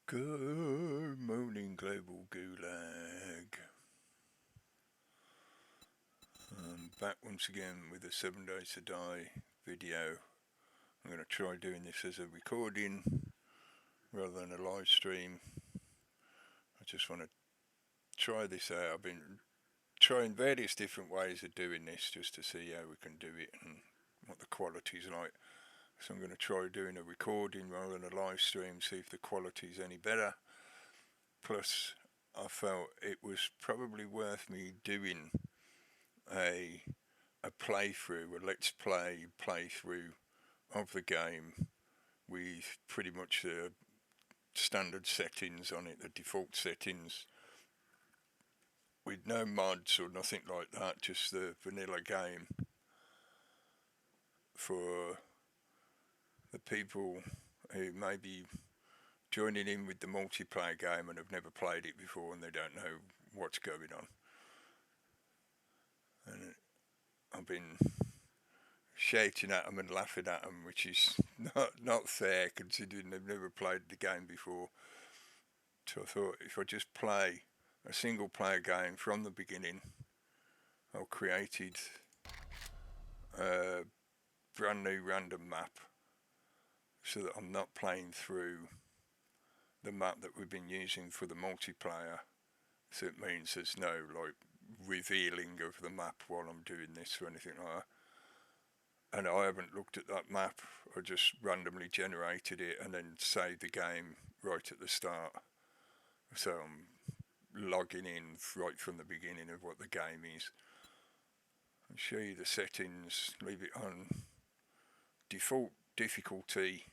Good morning, Global Gulag. I'm back once again with a 7 Days to Die video. I'm going to try doing this as a recording rather than a live stream. I just want to try this out. I've been trying various different ways of doing this just to see how we can do it and what the quality's like. So I'm going to try doing a recording rather than a live stream, see if the quality's any better. Plus, I felt it was probably worth me doing a playthrough, a let's play playthrough of the game with pretty much the standard settings on it, the default settings, with no mods or nothing like that, just the vanilla game for the people who may be joining in with the multiplayer game and have never played it before and they don't know what's going on. And I've been shouting at them and laughing at them, which is not fair considering they've never played the game before. So I thought if I just play a single player game from the beginning, I've created a brand new random map so that I'm not playing through the map that we've been using for the multiplayer. So it means there's no like revealing of the map while I'm doing this or anything like that. And I haven't looked at that map. I just randomly generated it and then saved the game right at the start. So I'm logging in right from the beginning of what the game is. I'll show you the settings. Leave it on default difficulty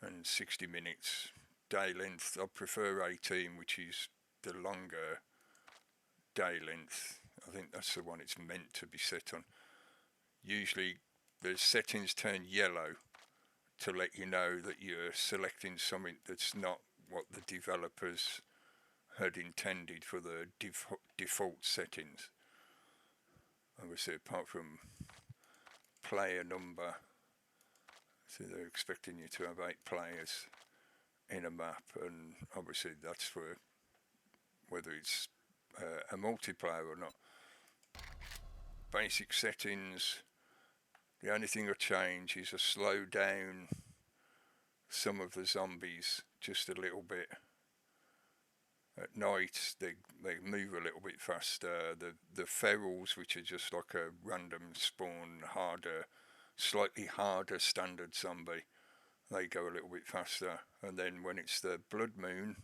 and 60 minutes. Day length, I prefer 18, which is the longer day length. I think that's the one it's meant to be set on. Usually the settings turn yellow to let you know that you're selecting something that's not what the developers had intended for the default settings. Obviously, apart from player number, so they're expecting you to have 8 players in a map, and obviously that's for whether it's a multiplayer or not. Basic settings. The only thing I change is I slow down some of the zombies just a little bit. At night they move a little bit faster. The ferals, which are just like a random spawn, slightly harder standard zombie, they go a little bit faster. And then when it's the blood moon,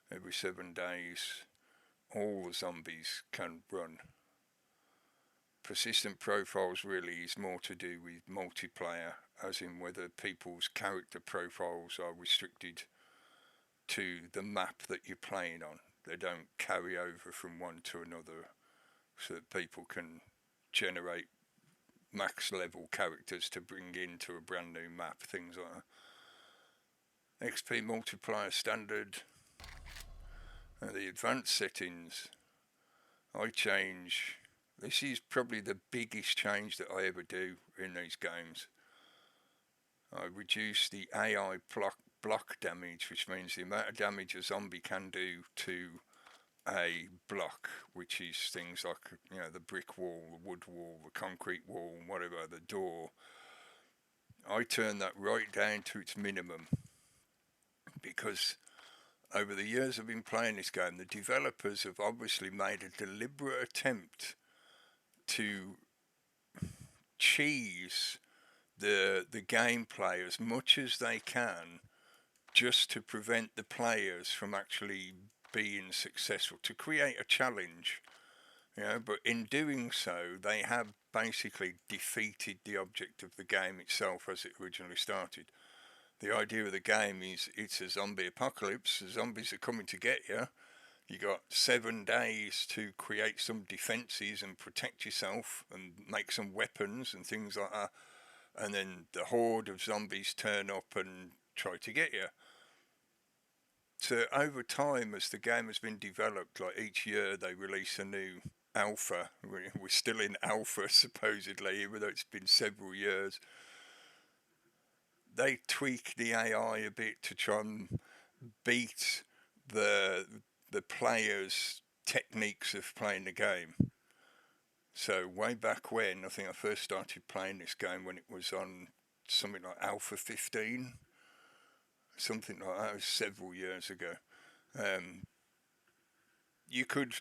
every 7 days, all the zombies can run. Persistent profiles really is more to do with multiplayer, as in whether people's character profiles are restricted to the map that you're playing on. They don't carry over from one to another, so that people can generate max level characters to bring into a brand new map, things like that. XP multiplier standard. The advanced settings, I change. This is probably the biggest change that I ever do in these games. I reduce the AI block damage, which means the amount of damage a zombie can do to a block, which is things like, you know, the brick wall, the wood wall, the concrete wall, whatever, the door. I turn that right down to its minimum because over the years I've been playing this game, the developers have obviously made a deliberate attempt to cheese the gameplay as much as they can, just to prevent the players from actually being successful, to create a challenge, you know. But in doing so, they have basically defeated the object of the game itself as it originally started. The idea of the game is it's a zombie apocalypse. The zombies are coming to get you. You got 7 days to create some defences and protect yourself and make some weapons and things like that. And then the horde of zombies turn up and try to get you. So over time, as the game has been developed, like each year they release a new alpha. We're still in alpha supposedly, even though it's been several years. They tweak the AI a bit to try and beat the players' techniques of playing the game. So way back when, I think I first started playing this game when it was on something like Alpha 15, something like that. It was several years ago. Um, you could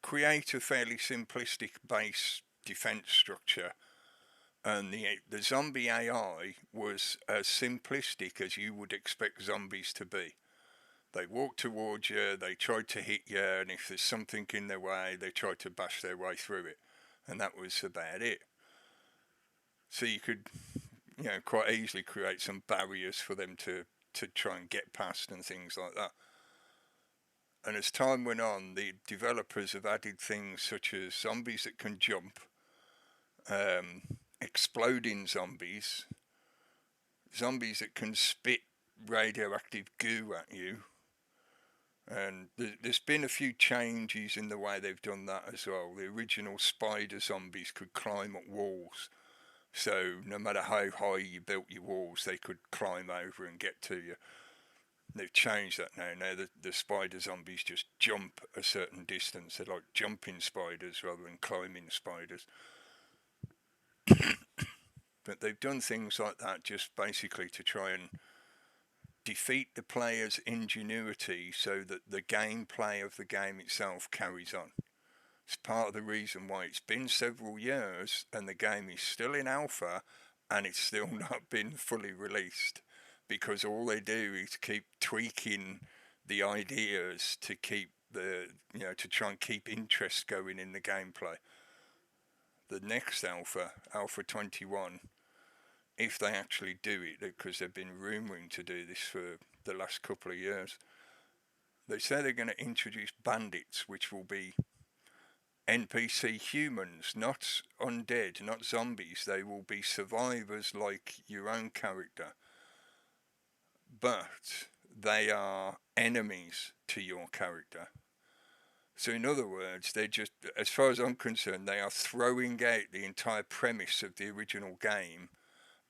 create a fairly simplistic base defense structure, and the zombie AI was as simplistic as you would expect zombies to be. They walk towards you, they try to hit you, and if there's something in their way, they try to bash their way through it. And that was about it. So you could, quite easily create some barriers for them to try and get past and things like that. And as time went on, the developers have added things such as zombies that can jump, um, exploding zombies, zombies that can spit radioactive goo at you. And there's been a few changes in the way they've done that as well. The original spider zombies could climb up walls, so no matter how high you built your walls, they could climb over and get to you. They've changed that now. Now the spider zombies just jump a certain distance. They're like jumping spiders rather than climbing spiders. But they've done things like that just basically to try and defeat the player's ingenuity so that the gameplay of the game itself carries on. It's part of the reason why it's been several years and the game is still in alpha and it's still not been fully released, because all they do is keep tweaking the ideas to keep to try and keep interest going in the gameplay. The next alpha, Alpha 21, if they actually do it, because they've been rumouring to do this for the last couple of years, they say they're going to introduce bandits, which will be NPC humans, not undead, not zombies. They will be survivors like your own character, but they are enemies to your character. So in other words, they're just, as far as I'm concerned, they are throwing out the entire premise of the original game,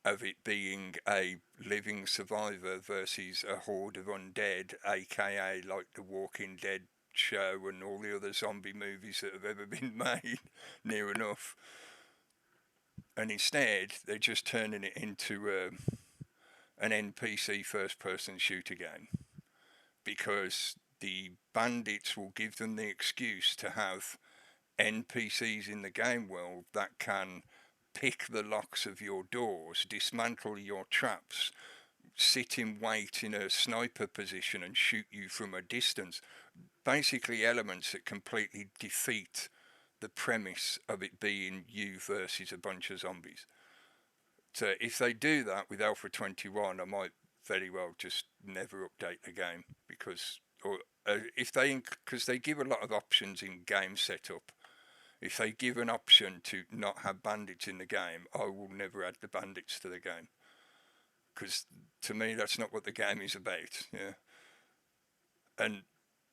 of it being a living survivor versus a horde of undead, aka like the Walking Dead show and all the other zombie movies that have ever been made, near enough. And instead, they're just turning it into an NPC first-person shooter game, because the bandits will give them the excuse to have NPCs in the game world that can pick the locks of your doors, dismantle your traps, sit in wait in a sniper position and shoot you from a distance. Basically elements that completely defeat the premise of it being you versus a bunch of zombies. So if they do that with Alpha 21, I might very well just never update the game, because because they give a lot of options in game setup. If they give an option to not have bandits in the game, I will never add the bandits to the game, because to me that's not what the game is about. Yeah. And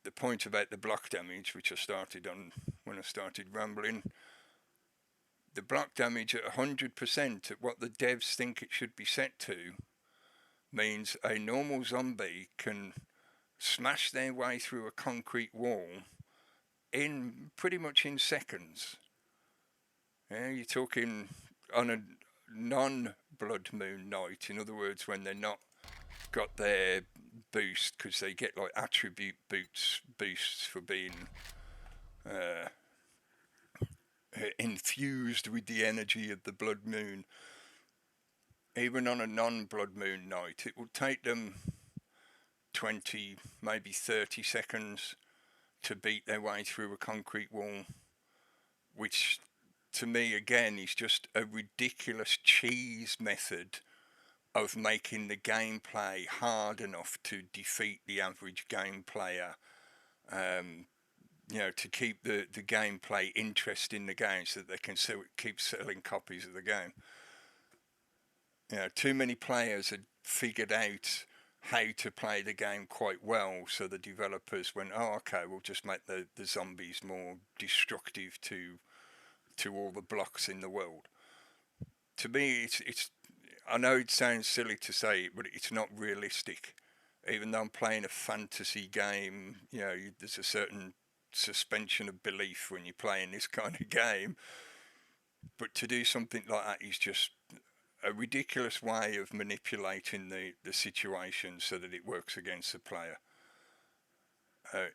the point about the block damage, which I started on when I started rambling, the block damage at 100% at what the devs think it should be set to means a normal zombie can smash their way through a concrete wall in pretty much in seconds. Yeah, you're talking on a non-blood moon night, in other words, when they're not got their boost, because they get like attribute boosts for being infused with the energy of the blood moon. Even on a non-blood moon night, it will take them 20, maybe 30 seconds to beat their way through a concrete wall, which to me again is just a ridiculous cheese method of making the gameplay hard enough to defeat the average game player. To keep the gameplay interest in the game so that they can keep selling copies of the game. Too many players had figured out how to play the game quite well, so the developers went, oh, okay, we'll just make the zombies more destructive to all the blocks in the world. To me, it's I know it sounds silly to say it, but it's not realistic. even though I'm playing a fantasy game, you know, there's a certain suspension of belief when you're playing this kind of game. But to do something like that is just a ridiculous way of manipulating the situation so that it works against the player.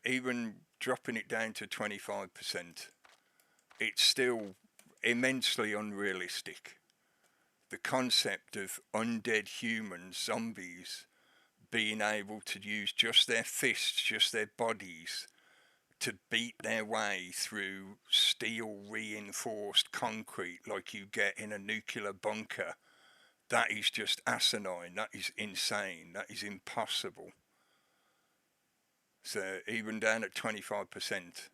Even dropping it down to 25%, it's still immensely unrealistic. The concept of undead humans, zombies, being able to use just their fists, just their bodies, to beat their way through steel reinforced concrete like you get in a nuclear bunker, that is just asinine. That is insane. That is impossible. So even down at 25%,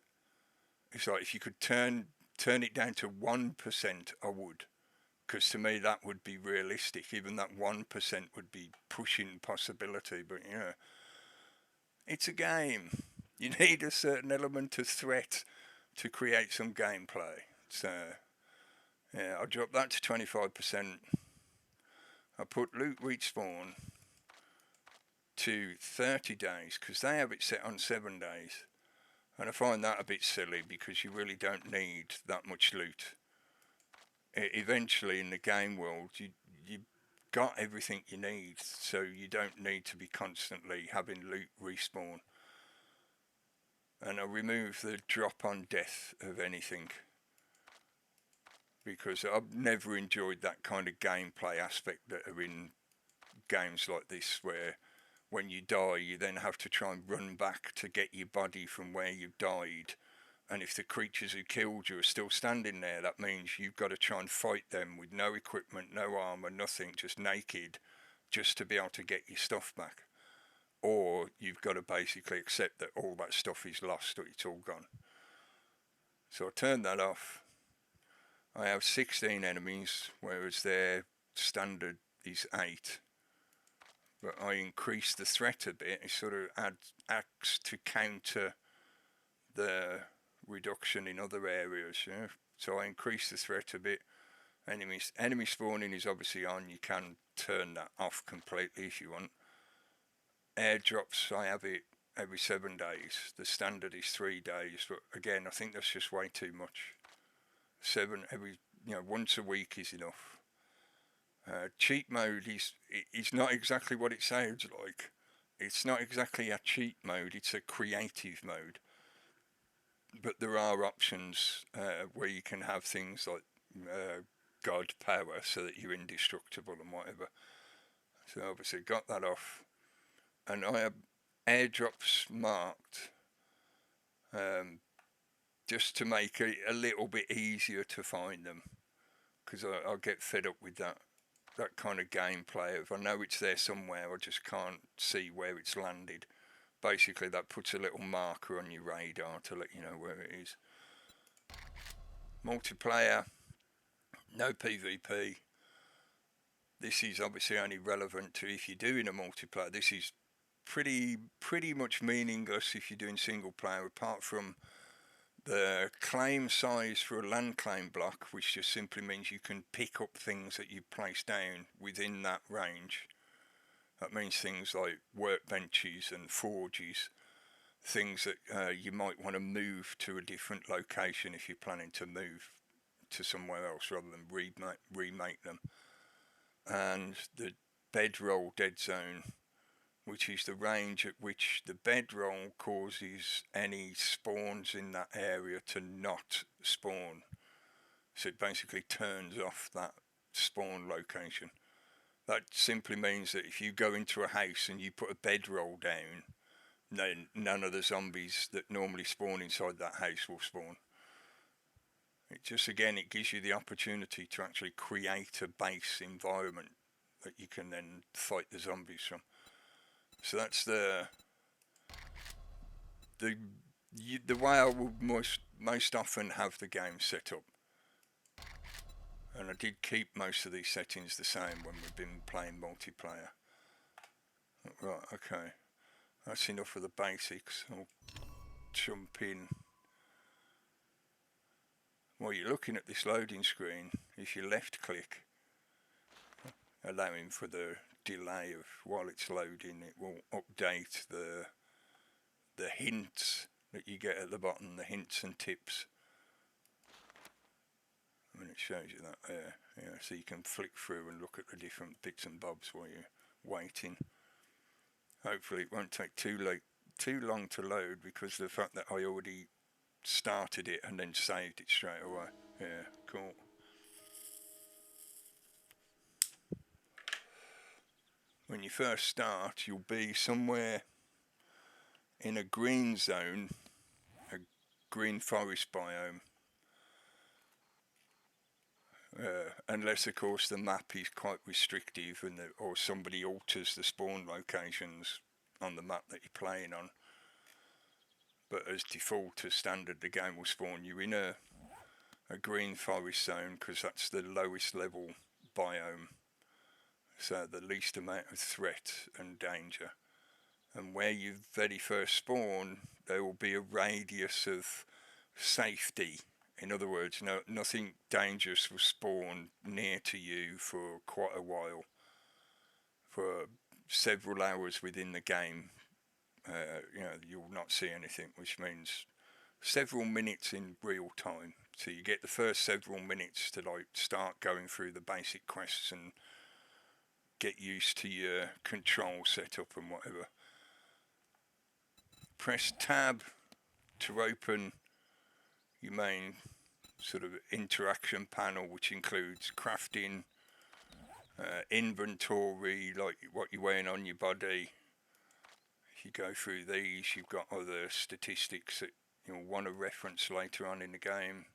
it's like if you could turn it down to 1%, I would. Because to me that would be realistic. Even that 1% would be pushing possibility. But you know, it's a game. You need a certain element of threat to create some gameplay. So yeah, I'll drop that to 25%. I put loot respawn to 30 days because they have it set on 7 days. And I find that a bit silly because you really don't need that much loot. Eventually in the game world, you got everything you need, so you don't need to be constantly having loot respawn. And I remove the drop on death of anything because I've never enjoyed that kind of gameplay aspect that are in games like this, where when you die you then have to try and run back to get your body from where you died, and if the creatures who killed you are still standing there, that means you've got to try and fight them with no equipment, no armour, nothing, just naked, just to be able to get your stuff back. Or you've got to basically accept that all that stuff is lost or it's all gone. So I turned that off. I have 16 enemies, whereas their standard is 8. But I increased the threat a bit. It sort of acts to counter the reduction in other areas. Yeah? So I increased the threat a bit. Enemy spawning is obviously on. You can turn that off completely if you want. Airdrops, I have it every 7 days. The standard is 3 days, but again, I think that's just way too much. Once a week is enough. Cheat mode is not exactly what it sounds like. It's not exactly a cheat mode, it's a creative mode. But there are options where you can have things like God power so that you're indestructible and whatever. So obviously got that off. And I have airdrops marked just to make it a little bit easier to find them, because I'll get fed up with that kind of gameplay. If I know it's there somewhere, I just can't see where it's landed. Basically that puts a little marker on your radar to let you know where it is. Multiplayer, no PvP. This is obviously only relevant to if you're doing a multiplayer. This is pretty much meaningless if you're doing single player, apart from the claim size for a land claim block, which just simply means you can pick up things that you place down within that range. That means things like workbenches and forges, things that you might want to move to a different location if you're planning to move to somewhere else rather than remake them. And the bedroll dead zone, which is the range at which the bedroll causes any spawns in that area to not spawn. So it basically turns off that spawn location. That simply means that if you go into a house and you put a bedroll down, then none of the zombies that normally spawn inside that house will spawn. It gives you the opportunity to actually create a base environment that you can then fight the zombies from. So that's the way I would most often have the game set up. And I did keep most of these settings the same when we've been playing multiplayer. Right, okay. That's enough of the basics. I'll jump in. While you're looking at this loading screen, if you left click, allowing for the delay of while it's loading. It will update the hints that you get at the bottom, the hints and tips. I mean, it shows you that there, so you can flick through and look at the different bits and bobs while you're waiting. Hopefully it won't take too long to load, because of the fact that I already started it and then saved it straight away. Yeah, cool. When you first start, you'll be somewhere in a green zone, a green forest biome. Unless, of course, the map is quite restrictive, or somebody alters the spawn locations on the map that you're playing on. But as default, as standard, the game will spawn you in a green forest zone, because that's the lowest level biome, so the least amount of threat and danger. And where you very first spawn, there will be a radius of safety. In other words, nothing dangerous will spawn near to you for quite a while, for several hours within the game. You'll not see anything, which means several minutes in real time. So you get the first several minutes to start going through the basic quests and get used to your control setup and whatever. Press tab to open your main sort of interaction panel, which includes crafting, inventory, like what you're wearing on your body. If you go through these, you've got other statistics that you'll want to reference later on in the game,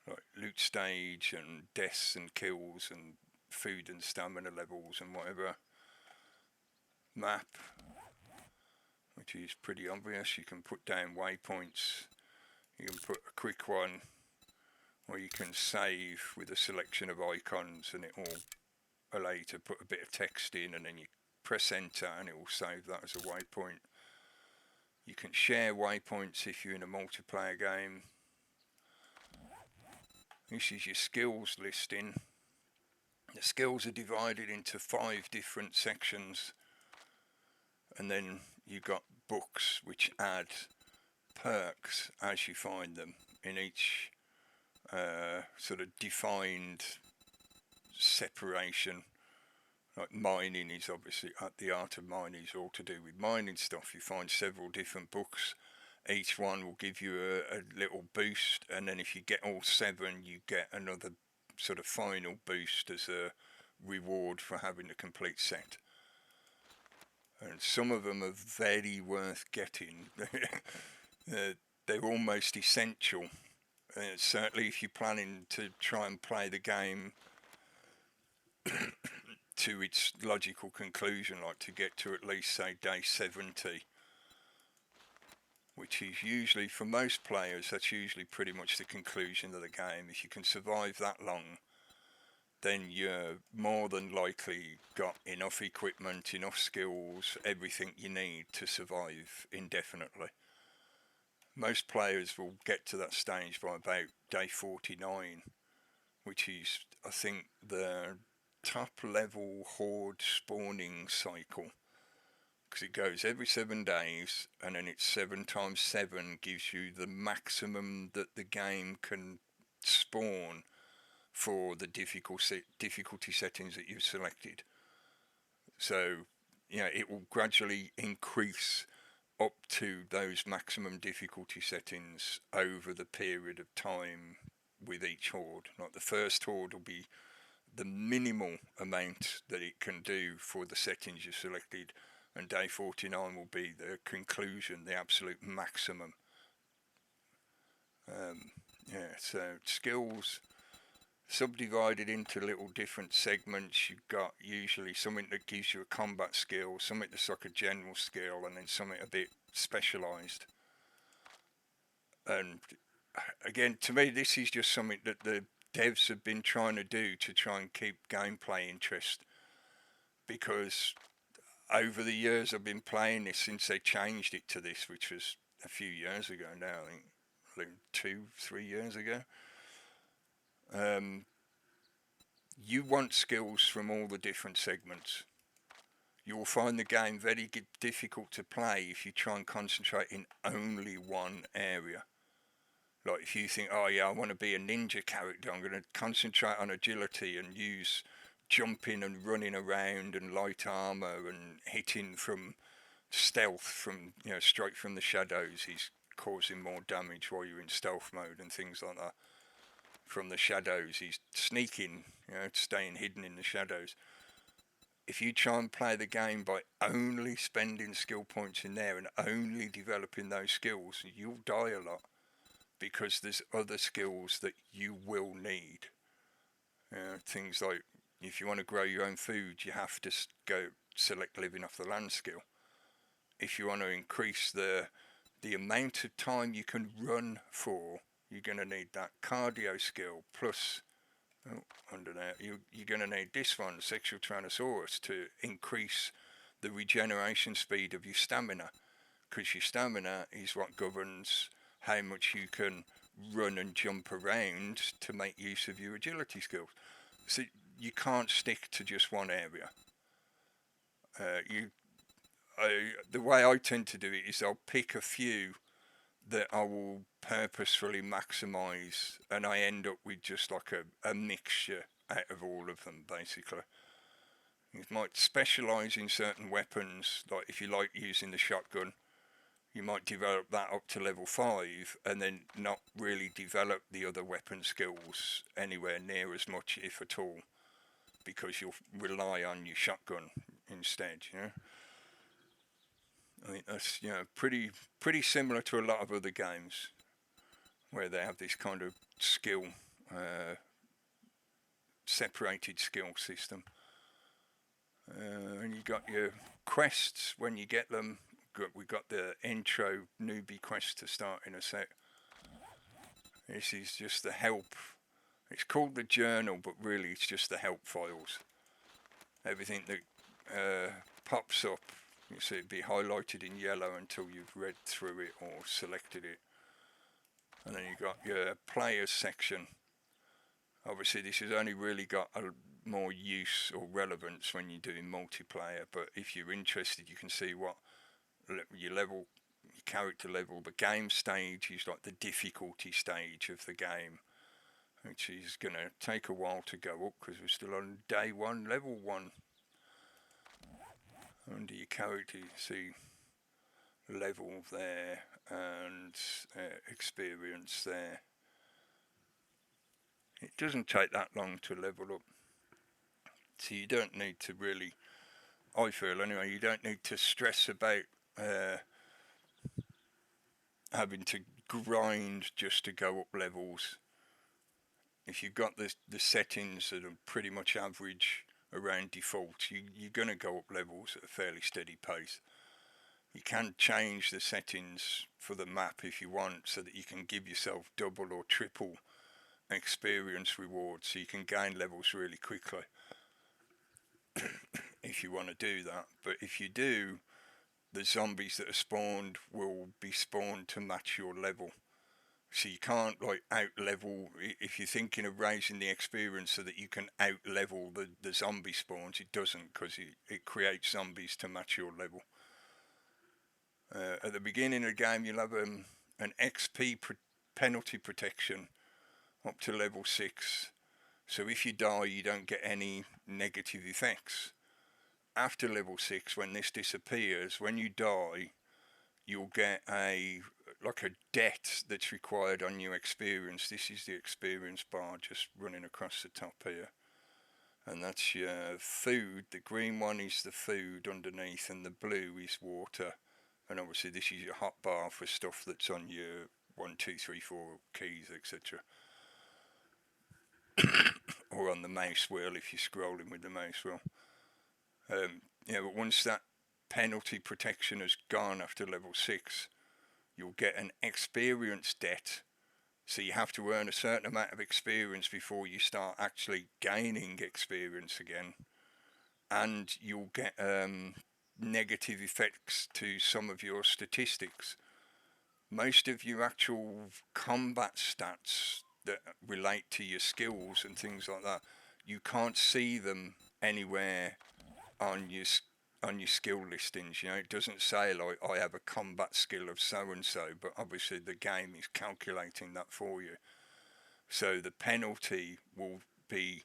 like loot stage and deaths and kills and food and stamina levels and whatever. Map, which is pretty obvious. You can put down waypoints. You can put a quick one, or you can save with a selection of icons, and it will allow you to put a bit of text in, and then you press enter and it will save that as a waypoint. You can share waypoints if you're in a multiplayer game. This is your skills listing. The skills are divided into 5 different sections, and then you've got books which add perks as you find them in each sort of defined separation. Like mining is obviously, the art of mining is all to do with mining stuff. You find several different books. Each one will give you a little boost, and then if you get all 7, you get another sort of final boost as a reward for having the complete set. And some of them are very worth getting. They're almost essential. Certainly if you're planning to try and play the game to its logical conclusion, like to get to at least, say, day 70, which is usually, for most players, that's usually pretty much the conclusion of the game. If you can survive that long, then you're more than likely got enough equipment, enough skills, everything you need to survive indefinitely. Most players will get to that stage by about day 49, which is, I think, the top level horde spawning cycle, because it goes every 7 days, and then it's 7 times 7 gives you the maximum that the game can spawn for the difficulty settings that you've selected. So it will gradually increase up to those maximum difficulty settings over the period of time with each horde. Like the first horde will be the minimal amount that it can do for the settings you've selected, and day 49 will be the conclusion, the absolute maximum. So skills subdivided into little different segments. You've got usually something that gives you a combat skill, something that's like a general skill, and then something a bit specialised. And again, to me, this is just something that the devs have been trying to do to try and keep gameplay interest, because over the years I've been playing this since they changed it to this, which was a few years ago now, I think 2-3 years ago. You want skills from all the different segments. you will find the game very difficult to play if you try and concentrate in only one area. Like if you think, oh yeah, I want to be a ninja character, I'm going to concentrate on agility and use jumping and running around and light armor and hitting from stealth from straight from the shadows. He's causing more damage while you're in stealth mode and things like that. From the shadows, he's sneaking, staying hidden in the shadows. If you try and play the game by only spending skill points in there and only developing those skills, you'll die a lot, because there's other skills that you will need. Things like if you want to grow your own food, you have to go select living off the land skill. If you want to increase the amount of time you can run for, you're going to need that cardio skill. Plus, under there, you're going to need this one, sexual Tyrannosaurus, to increase the regeneration speed of your stamina, because your stamina is what governs how much you can run and jump around to make use of your agility skills. So you can't stick to just one area. The way I tend to do it is I'll pick a few that I will purposefully maximise, and I end up with just like a mixture out of all of them, basically. You might specialise in certain weapons, like if you like using the shotgun, you might develop that up to level 5 and then not really develop the other weapon skills anywhere near as much, if at all, because you'll rely on your shotgun instead, I think that's pretty similar to a lot of other games where they have this kind of skill separated skill system. And you got your quests when you get them. We got the intro newbie quest to start in a sec. This is just the help. It's called the journal, but really it's just the help files. Everything that pops up, you see it be highlighted in yellow until you've read through it or selected it. And then you've got your players section. Obviously this has only really got more use or relevance when you're doing multiplayer, but if you're interested you can see what your level, your character level. The game stage is like the difficulty stage of the game, which is going to take a while to go up because we're still on day 1, level 1. Under your character you see level there and experience there. It doesn't take that long to level up, so you don't need to really, I feel anyway, you don't need to stress about having to grind just to go up levels. If you've got the settings that are pretty much average around default, you're going to go up levels at a fairly steady pace. You can change the settings for the map if you want, so that you can give yourself double or triple experience rewards, so you can gain levels really quickly if you want to do that. But if you do, the zombies that are spawned will be spawned to match your level. So you can't like out level, if you're thinking of raising the experience so that you can out level the zombie spawns, it doesn't, because it creates zombies to match your level. At the beginning of the game you'll have an XP penalty protection up to level 6, so if you die you don't get any negative effects. After level 6, when this disappears, when you die you'll get a debt that's required on your experience. This is the experience bar just running across the top here, and that's your food. The green one is the food underneath and the blue is water, and obviously this is your hot bar for stuff that's on your 1, 2, 3, 4 keys, etc. Or on the mouse wheel if you're scrolling with the mouse wheel. But once that penalty protection has gone after level 6, you'll get an experience debt. So you have to earn a certain amount of experience before you start actually gaining experience again. And you'll get negative effects to some of your statistics. Most of your actual combat stats that relate to your skills and things like that, you can't see them anywhere on your on your skill listings. You know, it doesn't say like I have a combat skill of so and so, but obviously the game is calculating that for you. So the penalty will be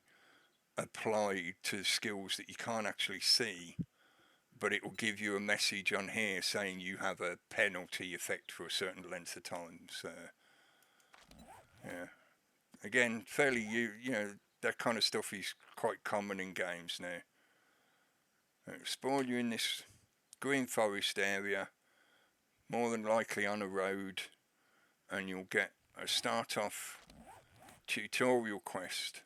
applied to skills that you can't actually see, but it will give you a message on here saying you have a penalty effect for a certain length of time. So yeah, again, fairly you know, that kind of stuff is quite common in games now. It'll spawn you in this green forest area, more than likely on a road, and you'll get a start off tutorial quest,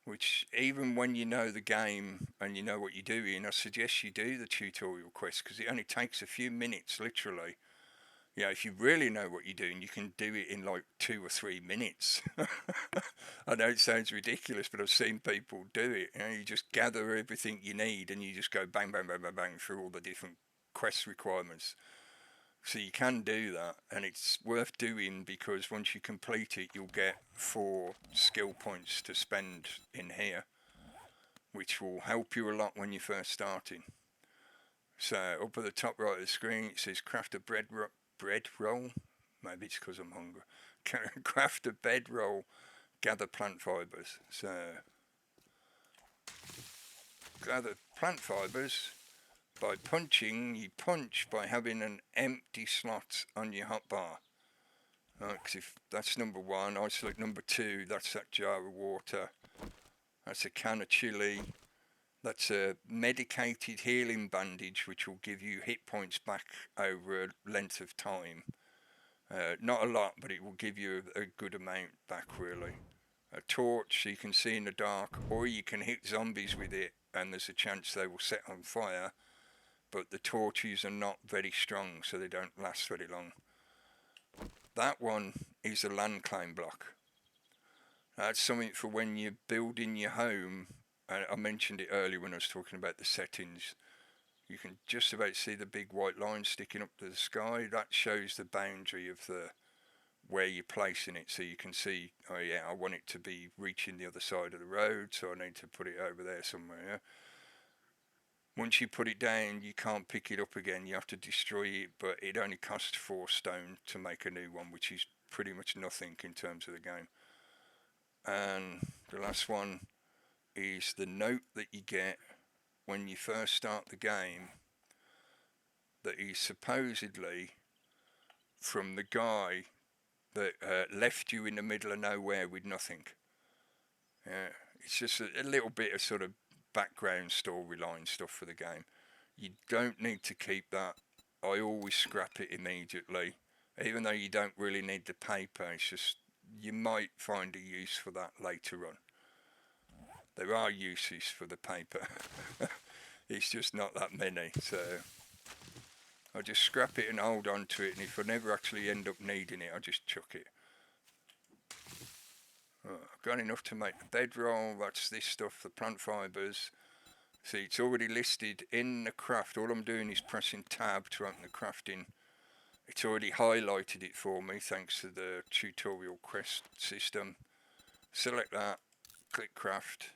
which even when you know the game and you know what you're doing, I suggest you do the tutorial quest because it only takes a few minutes, literally. Yeah, if you really know what you're doing, you can do it in like 2 or 3 minutes. I know it sounds ridiculous, but I've seen people do it. You know, you just gather everything you need and you just go bang, bang, bang, bang, bang through all the different quest requirements. So you can do that, and it's worth doing because once you complete it, you'll get 4 skill points to spend in here, which will help you a lot when you're first starting. So up at the top right of the screen, it says craft a bread roll. Maybe it's because I'm hungry. Craft a bed roll, gather plant fibres. So gather plant fibres by punching. You punch by having an empty slot on your hotbar. Because if that's number 1, I select number 2. That's that jar of water. That's a can of chili. That's a medicated healing bandage, which will give you hit points back over a length of time. Not a lot, but it will give you a good amount back, really. A torch so you can see in the dark, or you can hit zombies with it, and there's a chance they will set on fire. But the torches are not very strong, so they don't last very long. That one is a land claim block. That's something for when you're building your home. I mentioned it earlier when I was talking about the settings. You can just about see the big white line sticking up to the sky. That shows the boundary of where you're placing it. So you can see, oh yeah, I want it to be reaching the other side of the road, so I need to put it over there somewhere. Yeah? Once you put it down, you can't pick it up again. You have to destroy it, but it only costs 4 stone to make a new one, which is pretty much nothing in terms of the game. And the last one is the note that you get when you first start the game that is supposedly from the guy that left you in the middle of nowhere with nothing. It's just a little bit of sort of background storyline stuff for the game. You don't need to keep that. I always scrap it immediately, even though you don't really need the paper. It's just you might find a use for that later on. There are uses for the paper. It's just not that many, so I just scrap it and hold on to it, and if I never actually end up needing it, I just chuck it. I've got enough to make the bedroll. That's this stuff, the plant fibres. See, it's already listed in the craft. All I'm doing is pressing tab to open the crafting. It's already highlighted it for me thanks to the tutorial quest system. Select that, click craft.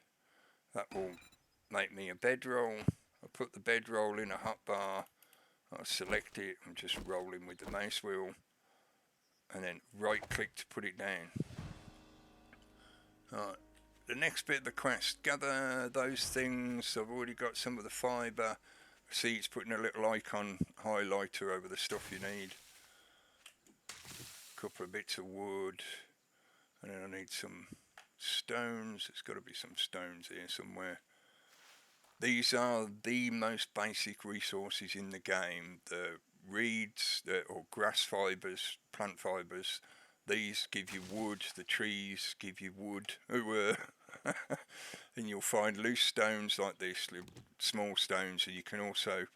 That will make me a bedroll. I put the bedroll in a hotbar. I select it. I'm just rolling with the mouse wheel, and then right click to put it down. Alright, the next bit of the quest, gather those things. I've already got some of the fibre. See, it's putting a little icon highlighter over the stuff you need. A couple of bits of wood, and then I need some stones. There's got to be some stones here somewhere. These are the most basic resources in the game. The reeds or grass fibres, plant fibres, these give you wood, the trees give you wood. And you'll find loose stones like this, small stones, and you can also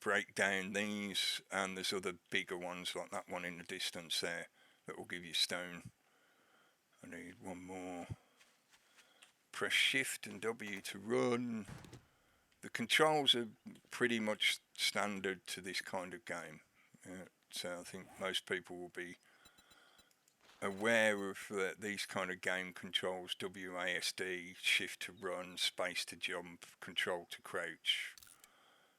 break down these, and there's other bigger ones like that one in the distance there that will give you stone. I need one more. Press shift and W to run. The controls are pretty much standard to this kind of game. So I think most people will be aware of these kind of game controls: WASD, shift to run, space to jump, control to crouch.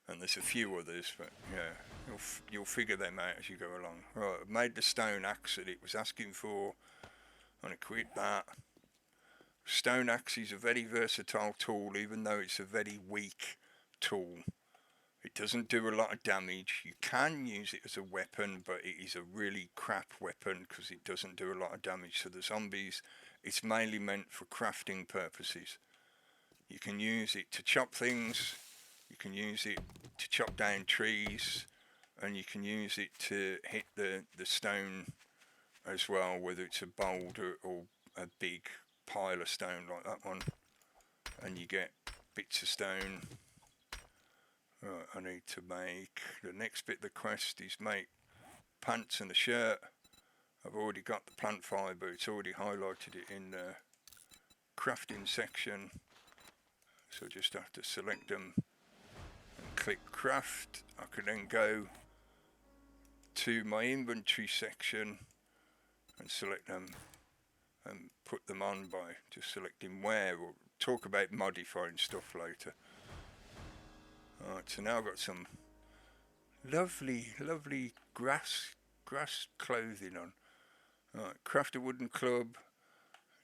and there's a few others, but yeah, you'll figure them out as you go along. Right, I've made the stone axe that it was asking for. I'm going to quit that. Stone axe is a very versatile tool, even though it's a very weak tool. It doesn't do a lot of damage. You can use it as a weapon, but it is a really crap weapon because it doesn't do a lot of damage to the zombies. It's mainly meant for crafting purposes. You can use it to chop things, you can use it to chop down trees, and you can use it to hit the stone as well, whether it's a boulder or a big pile of stone like that one, and you get bits of stone. Right, I need to make the next bit of the quest is make pants and a shirt. I've already got the plant fibre, it's already highlighted it in the crafting section, so I just have to select them and click craft. I can then go to my inventory section and select them and put them on by just selecting where. We'll talk about modifying stuff later. Alright, so now I've got some lovely grass clothing on. Alright, craft a wooden club.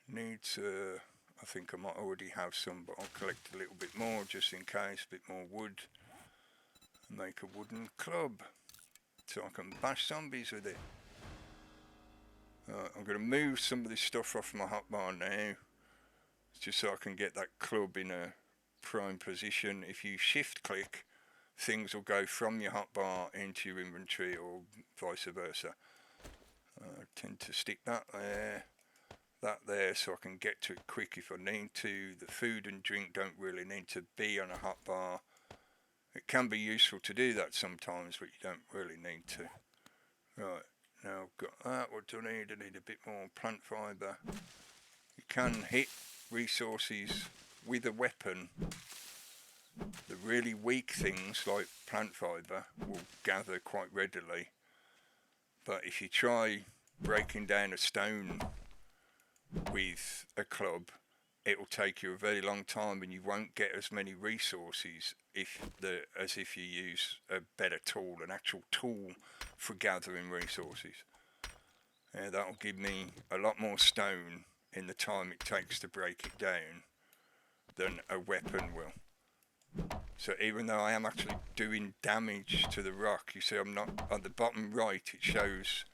Needs I think I might already have some, but I'll collect a little bit more just in case, a bit more wood. And make a wooden club so I can bash zombies with it. I'm going to move some of this stuff off my hotbar now, just so I can get that club in a prime position. If you shift click, things will go from your hotbar into your inventory or vice versa. I tend to stick that there so I can get to it quick if I need to. The food and drink don't really need to be on a hotbar. It can be useful to do that sometimes, but you don't really need to. Right, now I've got that. What do I need? I need a bit more plant fibre. You can hit resources with a weapon. The really weak things like plant fibre will gather quite readily, but if you try breaking down a stone with a club, it will take you a very long time and you won't get as many resources as if you use a better tool, an actual tool for gathering resources. That'll give me a lot more stone in the time it takes to break it down than a weapon will. So even though I am actually doing damage to the rock, you see I'm not on the bottom right, it shows,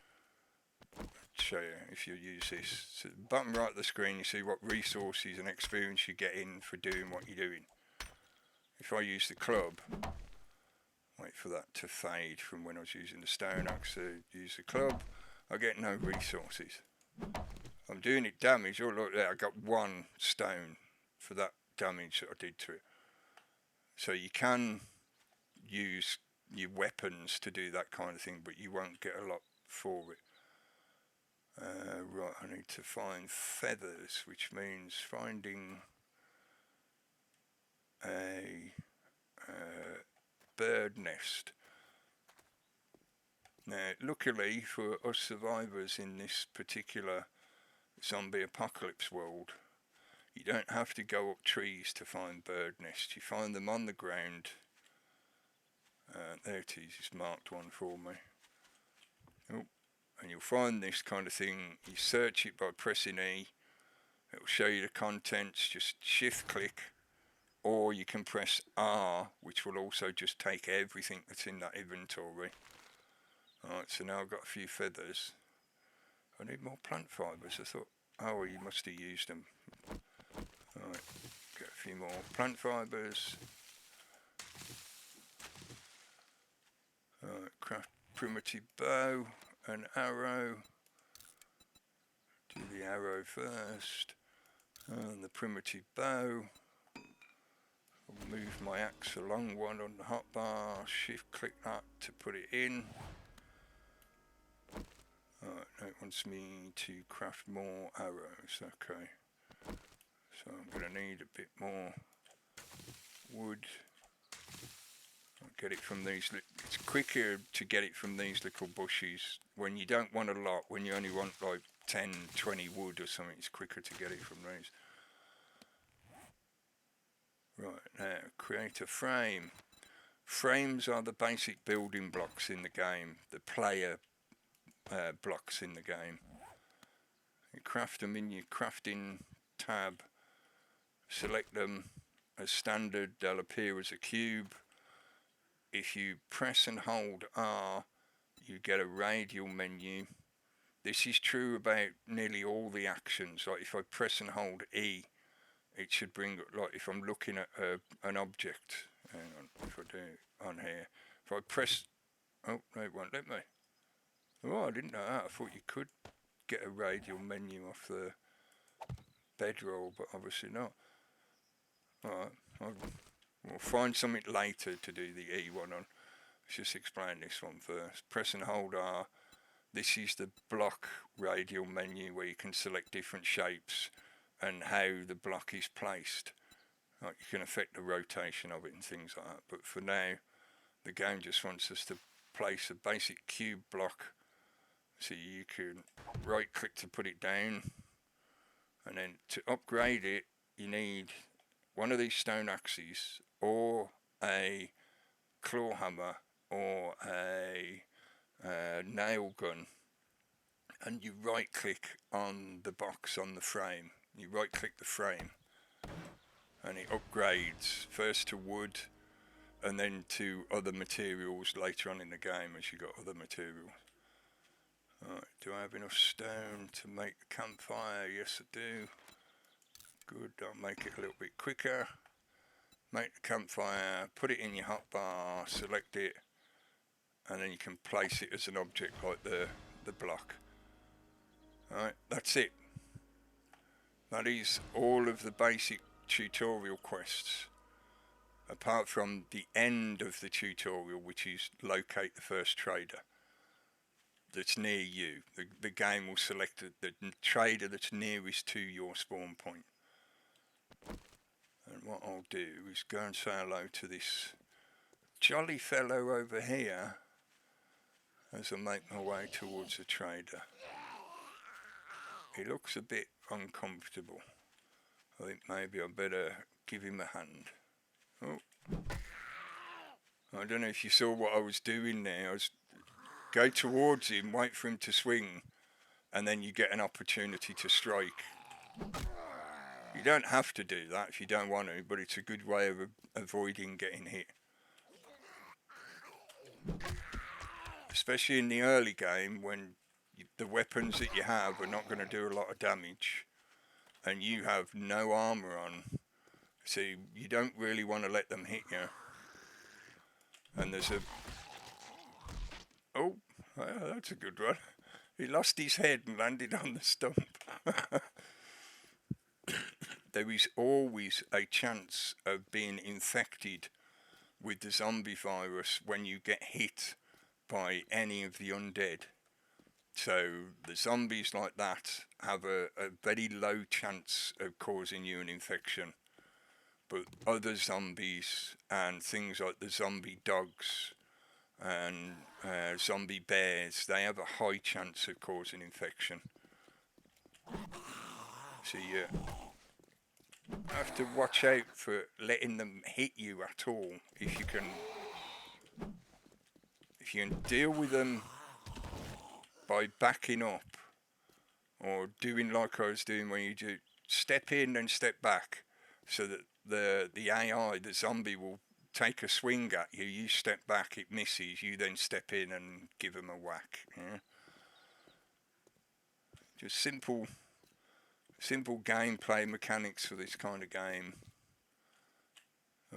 show you if you use this. So the bottom right of the screen you see what resources and experience you get in for doing what you're doing. If I use the club, wait for that to fade from when I was using the stone axe to use the club, I get no resources. I'm doing it damage. Oh look there, I got 1 stone for that damage that I did to it. So you can use your weapons to do that kind of thing, but you won't get a lot for it. Right, I need to find feathers, which means finding a bird nest. Now, luckily for us survivors in this particular zombie apocalypse world, you don't have to go up trees to find bird nests. You find them on the ground. There it is, it's marked one for me. Oh, and you'll find this kind of thing. You search it by pressing E. It will show you the contents. Just shift click, or you can press R, which will also just take everything that's in that inventory. Alright, so now I've got a few feathers. I need more plant fibres. I thought, oh well, you must have used them. Alright, get a few more plant fibres. Craft primitive bow and arrow. Do the arrow first, and the primitive bow. I'll move my axe along one on the hotbar, shift click that to put it in. Alright, now it wants me to craft more arrows, okay. So I'm going to need a bit more wood. I'll get it from these, it's quicker to get it from these little bushes. When you don't want a lot, when you only want like 10, 20 wood or something, it's quicker to get it from these. Right, now create a frame. Frames are the basic building blocks in the game, the player blocks in the game. You craft them in your crafting tab, select them as standard, they'll appear as a cube. If you press and hold R, you get a radial menu. This is true about nearly all the actions. Like if I press and hold E, it should bring, like if I'm looking at an object, hang on, if I do on here, if I press, oh no, it won't let me. Oh, I didn't know that. I thought you could get a radial menu off the bedroll, but obviously not. Alright, we'll find something later to do the E one on. Let's just explain this one first. Press and hold R. This is the block radial menu where you can select different shapes and how the block is placed. Like you can affect the rotation of it and things like that. But for now, the game just wants us to place a basic cube block. So you can right click to put it down. And then to upgrade it, you need one of these stone axes or a claw hammer or a nail gun, and you right click on the box on the frame. You right click the frame and it upgrades first to wood and then to other materials later on in the game as you got other materials. Alright, do I have enough stone to make the campfire? Yes I do. Good, I'll make it a little bit quicker. Make the campfire, put it in your hotbar, select it, and then you can place it as an object like the block. Alright, that's it. That is all of the basic tutorial quests, apart from the end of the tutorial, which is locate the first trader that's near you. The game will select the trader that's nearest to your spawn point. And what I'll do is go and say hello to this jolly fellow over here as I make my way towards the trader. He looks a bit uncomfortable. I think maybe I better give him a hand. Oh, I don't know if you saw what I was doing there. I was go towards him, wait for him to swing, and then you get an opportunity to strike. You don't have to do that if you don't want to, but it's a good way of avoiding getting hit. Especially in the early game when the weapons that you have are not going to do a lot of damage and you have no armour on, so you don't really want to let them hit you. And there's a... Oh, that's a good one. He lost his head and landed on the stump. There is always a chance of being infected with the zombie virus when you get hit by any of the undead. So the zombies like that have a very low chance of causing you an infection. But other zombies and things like the zombie dogs and zombie bears, they have a high chance of causing infection. So you have to watch out for letting them hit you at all. If you can deal with them by backing up or doing like I was doing when you do step in and step back, so that the AI, the zombie, will take a swing at you, you step back, it misses, you then step in and give them a whack. Yeah? Just simple gameplay mechanics for this kind of game.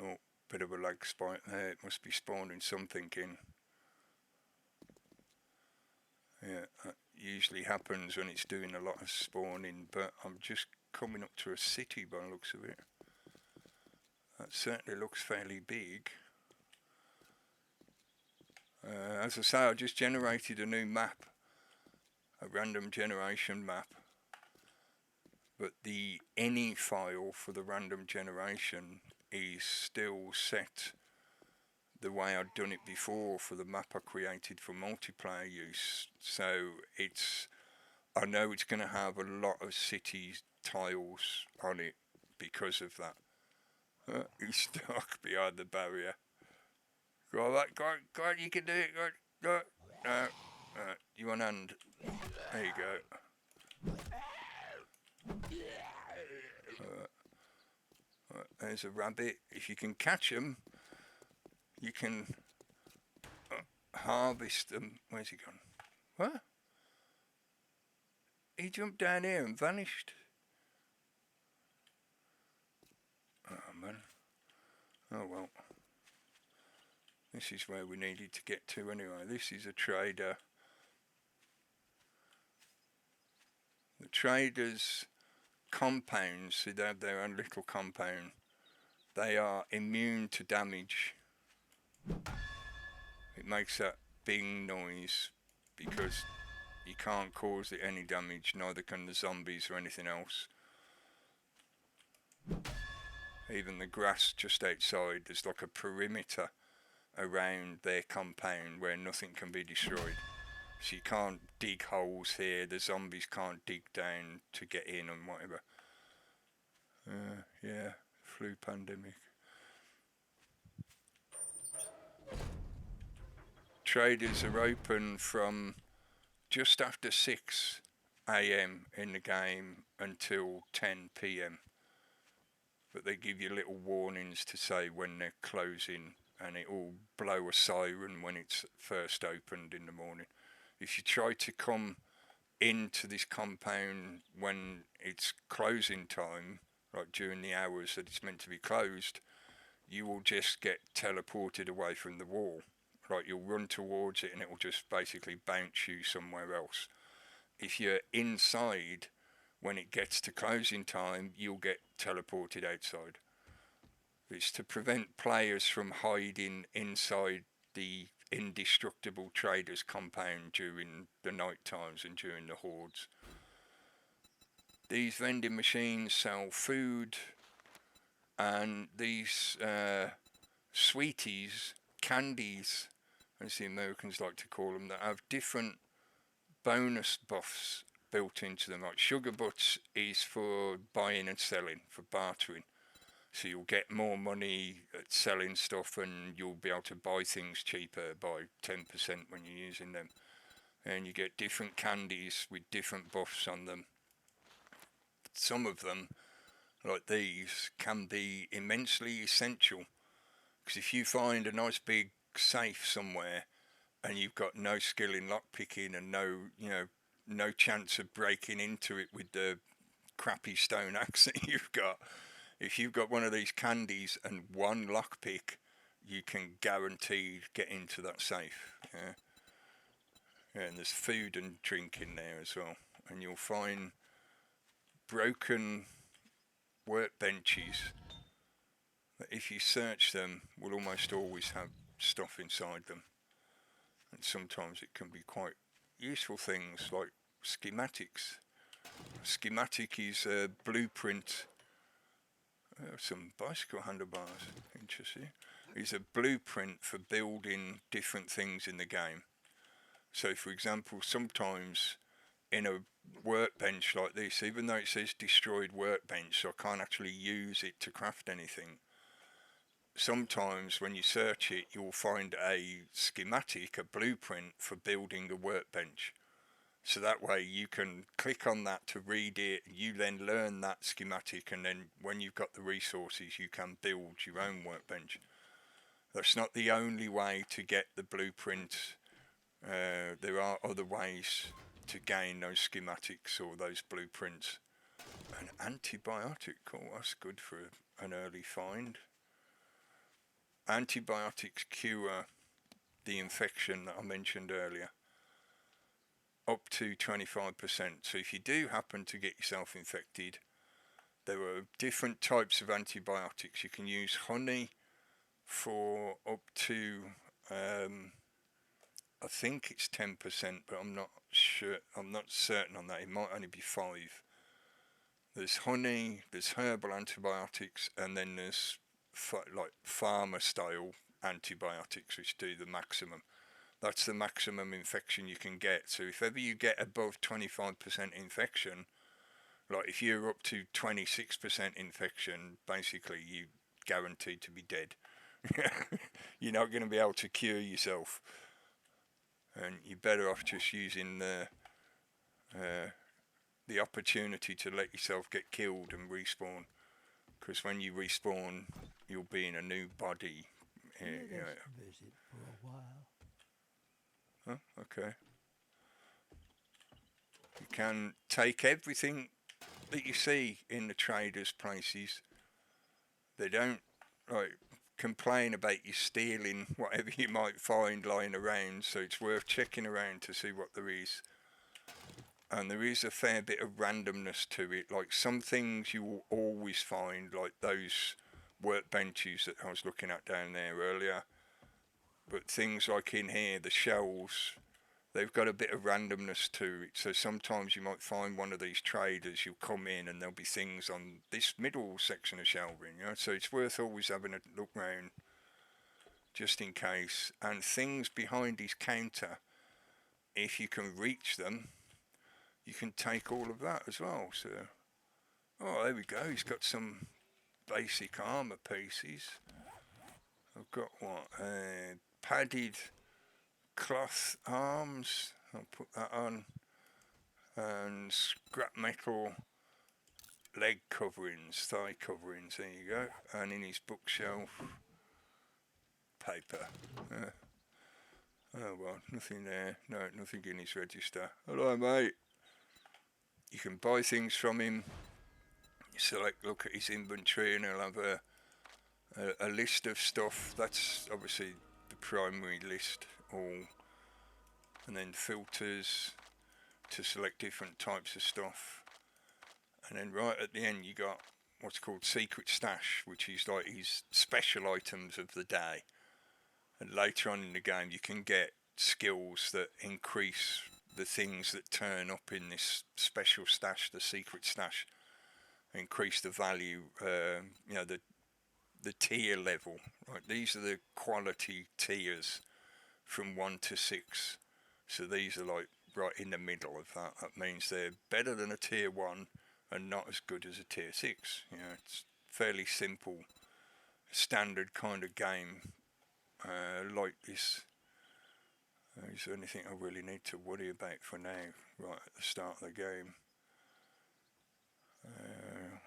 Oh, bit of a lag spike there, it must be spawning something in. Yeah, that usually happens when it's doing a lot of spawning, but I'm just coming up to a city by the looks of it. That certainly looks fairly big. As I say, I just generated a new map, a random generation map, but the any file for the random generation is still set the way I'd done it before for the map I created for multiplayer use. So I know it's going to have a lot of city tiles on it because of that. He's stuck behind the barrier. Go on, go on, you can do it. Go on, go on. You want hand? There you go. There's a rabbit. If you can catch them, you can harvest them. Where's he gone? What? He jumped down here and vanished. Oh man. Oh well. This is where we needed to get to anyway. This is a trader. The traders' compounds, so they have their own little compound. They are immune to damage. It makes that bing noise because you can't cause it any damage, neither can the zombies or anything else. Even the grass just outside, there's like a perimeter around their compound where nothing can be destroyed. So you can't dig holes here, the zombies can't dig down to get in and whatever. Yeah, flu pandemic. Traders are open from just after 6 AM in the game until 10 PM. But they give you little warnings to say when they're closing, and it will blow a siren when it's first opened in the morning. If you try to come into this compound when it's closing time, like during the hours that it's meant to be closed, you will just get teleported away from the wall. Like you'll run towards it and it will just basically bounce you somewhere else. If you're inside when it gets to closing time, you'll get teleported outside. It's to prevent players from hiding inside the indestructible traders compound during the night times and during the hordes. These vending machines sell food, and these sweeties, candies, as the Americans like to call them, that have different bonus buffs built into them. Like sugar butts is for buying and selling, for bartering. So you'll get more money at selling stuff, and you'll be able to buy things cheaper by 10% when you're using them. And you get different candies with different buffs on them. Some of them, like these, can be immensely essential. Because if you find a nice big safe somewhere and you've got no skill in lockpicking and no chance of breaking into it with the crappy stone axe that you've got, if you've got one of these candies and one lockpick, you can guaranteed get into that safe. Yeah, and there's food and drink in there as well. And you'll find broken workbenches that, if you search them, will almost always have stuff inside them. And sometimes it can be quite useful things like schematics. A schematic is a blueprint. Some bicycle handlebars, interesting. It's a blueprint for building different things in the game. So, for example, sometimes in a workbench like this, even though it says destroyed workbench, so I can't actually use it to craft anything, sometimes when you search it, you'll find a schematic, a blueprint for building the workbench. So that way you can click on that to read it, you then learn that schematic, and then when you've got the resources you can build your own workbench. That's not the only way to get the blueprints. There are other ways to gain those schematics or those blueprints. An antibiotic, that's good for an early find. Antibiotics cure the infection that I mentioned earlier, up to 25%. So if you do happen to get yourself infected, there are different types of antibiotics. You can use honey for up to, I think it's 10%, but I'm not sure. I'm not certain on that. It might only be 5. There's honey, there's herbal antibiotics, and then there's like farmer style antibiotics which do the maximum. That's the maximum infection you can get. So if ever you get above 25% infection, like if you're up to 26% infection, basically you guaranteed to be dead. you're not going to be able to cure yourself, and you're better off just using the opportunity to let yourself get killed and respawn. Because when you respawn, you'll be in a new body. Visit for a while. Oh, okay. You can take everything that you see in the traders' places. They don't like complain about you stealing whatever you might find lying around, so it's worth checking around to see what there is. And there is a fair bit of randomness to it. Like some things you will always find, like those workbenches that I was looking at down there earlier. But things like in here, the shells, they've got a bit of randomness to it. So sometimes you might find one of these traders, you'll come in and there'll be things on this middle section of shelving, you know. So it's worth always having a look round just in case. And things behind his counter, if you can reach them, you can take all of that as well. So, oh, there we go. He's got some basic armor pieces. I've got what? Padded cloth arms. I'll put that on. And scrap metal leg coverings, thigh coverings. There you go. And in his bookshelf, paper. Oh well, nothing there. No, nothing in his register. Hello, mate. You can buy things from him. Select, look at his inventory, and he'll have a list of stuff. That's obviously the primary list, all, and then filters to select different types of stuff. And then right at the end you got what's called secret stash, which is like his special items of the day. And later on in the game you can get skills that increase the things that turn up in this special stash, the secret stash, increase the value, the tier level. Right, these are the quality tiers from 1 to 6. So these are like right in the middle of that. That means they're better than a tier 1 and not as good as a tier 6. You know, it's fairly simple, standard kind of game like this. Is there anything I really need to worry about for now, right at the start of the game?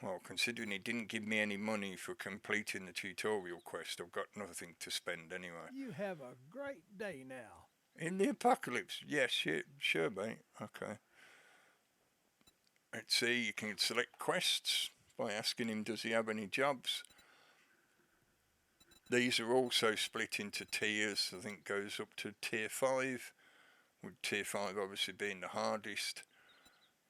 Well, considering he didn't give me any money for completing the tutorial quest, I've got nothing to spend anyway. You have a great day now. In the apocalypse? Yes, sure, mate. Okay. Let's see, you can select quests by asking him does he have any jobs. These are also split into tiers. I think goes up to tier 5, with tier 5 obviously being the hardest.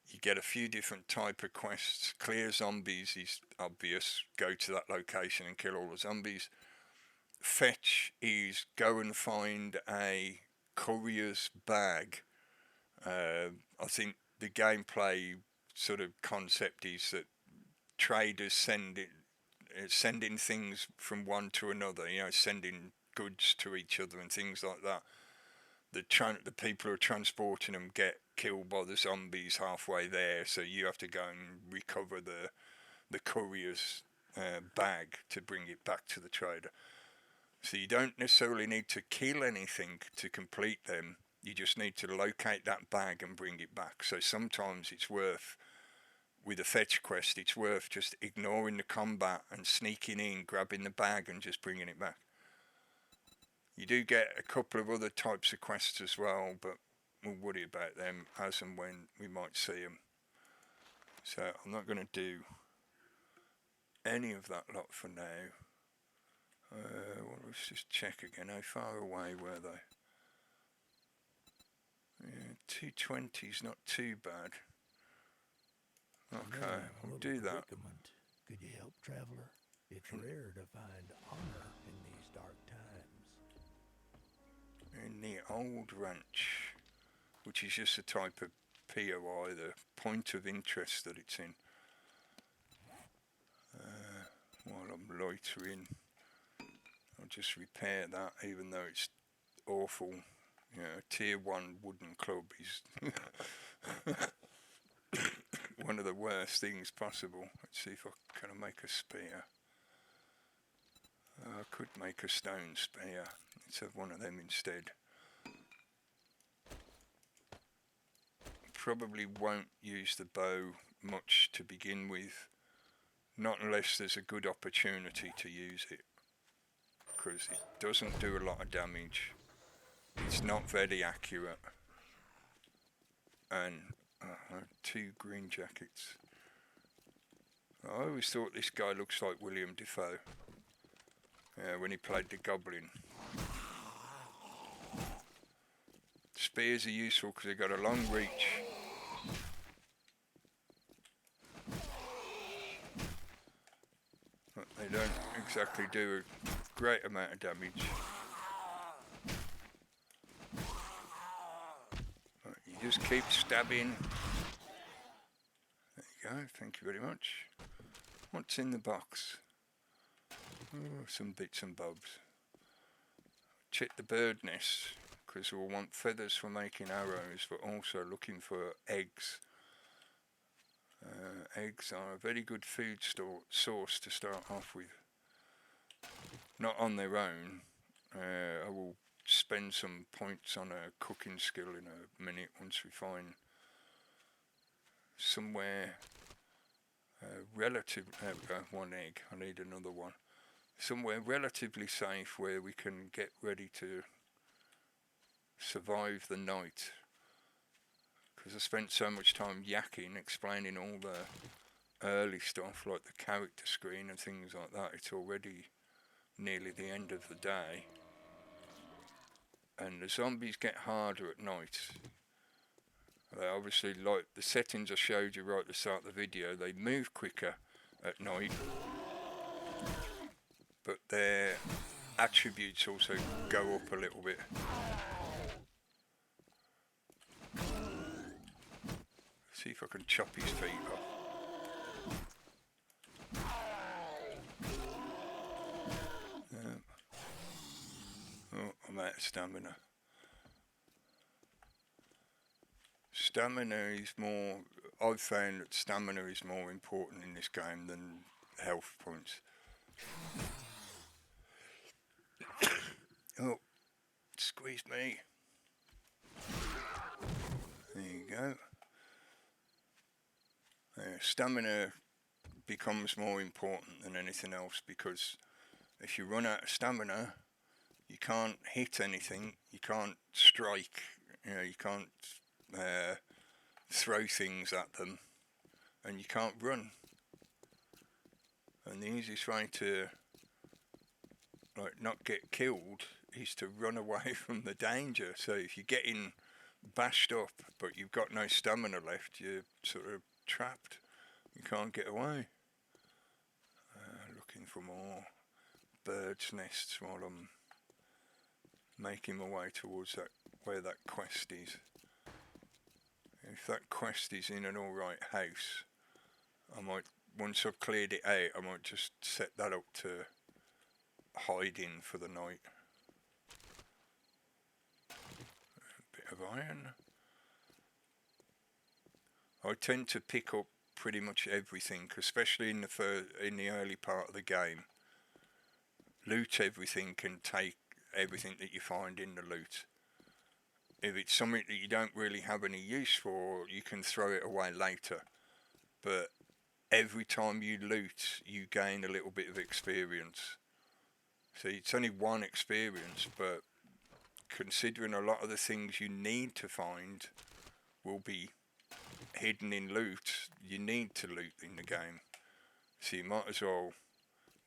You get a few different type of quests. Clear zombies is obvious. Go to that location and kill all the zombies. Fetch is go and find a courier's bag. I think the gameplay sort of concept is that traders sending things from one to another, you know, sending goods to each other and things like that. The people who are transporting them get killed by the zombies halfway there, so you have to go and recover the courier's bag to bring it back to the trader. So you don't necessarily need to kill anything to complete them. You just need to locate that bag and bring it back. So sometimes it's worth, with a fetch quest, it's worth just ignoring the combat and sneaking in, grabbing the bag and just bringing it back. You do get a couple of other types of quests as well, but we'll worry about them as and when we might see them. So I'm not going to do any of that lot for now. Well, let's just check again. How far away were they? Yeah, 220's not too bad. Okay, we'll do that. Could you help, traveler? It's rare to find honor in these dark times. In the old ranch, which is just a type of POI, the point of interest that it's in. While I'm loitering, I'll just repair that, even though it's awful. You know, tier 1 wooden club is one of the worst things possible. Let's see if I can make a spear. I could make a stone spear. Let's have one of them instead. Probably won't use the bow much to begin with, not unless there's a good opportunity to use it, because it doesn't do a lot of damage. It's not very accurate. And 2 green jackets. I always thought this guy looks like William Defoe when he played the Goblin. Spears are useful because they've got a long reach. But they don't exactly do a great amount of damage. But you just keep stabbing. There you go, thank you very much. What's in the box? Oh, some bits and bobs. Check the bird nest, because we'll want feathers for making arrows, but also looking for eggs. Eggs are a very good food source to start off with. Not on their own. I will spend some points on a cooking skill in a minute once we find somewhere relative. There we go, 1 egg. I need another one. Somewhere relatively safe where we can get ready to survive the night. Because I spent so much time yakking, explaining all the early stuff like the character screen and things like that. It's already nearly the end of the day. And the zombies get harder at night. They obviously, like the settings I showed you right at the start of the video, they move quicker at night. But their attributes also go up a little bit. See if I can chop his feet off. Oh, I'm out of stamina. Stamina is more... I've found that stamina is more important in this game than health points. Oh, squeeze me. There you go. Stamina becomes more important than anything else, because if you run out of stamina, you can't hit anything, you can't strike, you can't throw things at them, and you can't run. And the easiest way to not get killed is to run away from the danger. So if you're getting bashed up but you've got no stamina left, you're sort of trapped. You can't get away. Looking for more birds' nests while I'm making my way towards where that quest is. If that quest is in an alright house, I might, once I've cleared it out, I might just set that up to hiding for the night. A bit of iron. I tend to pick up pretty much everything, especially in the early part of the game. Loot everything and take everything that you find in the loot. If it's something that you don't really have any use for, you can throw it away later. But every time you loot, you gain a little bit of experience. So it's only 1 experience, but considering a lot of the things you need to find will be hidden in loot, you need to loot in the game. So you might as well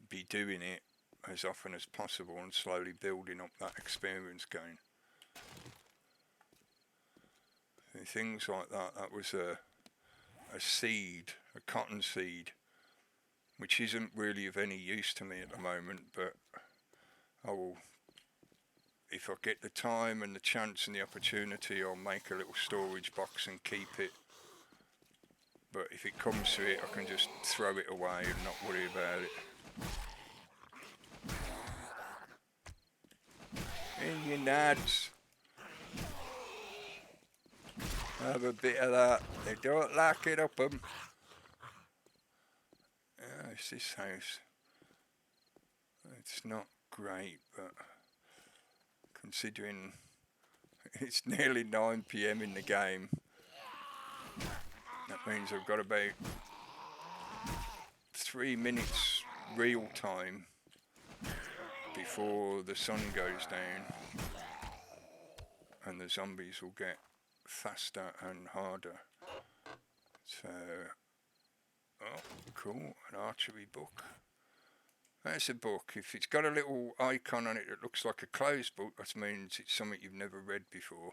be doing it as often as possible and slowly building up that experience gain. And things like that. That was a seed, a cotton seed, which isn't really of any use to me at the moment, but I will, if I get the time and the chance and the opportunity, I'll make a little storage box and keep it. But if it comes to it, I can just throw it away and not worry about it. In your nads. Have a bit of that. They don't like it up them. It's this house. It's not great, but considering it's nearly 9 PM in the game, that means I've got about 3 minutes real time before the sun goes down, and the zombies will get faster and harder. So, oh, cool, an archery book. That's a book. If it's got a little icon on it that looks like a closed book, that means it's something you've never read before.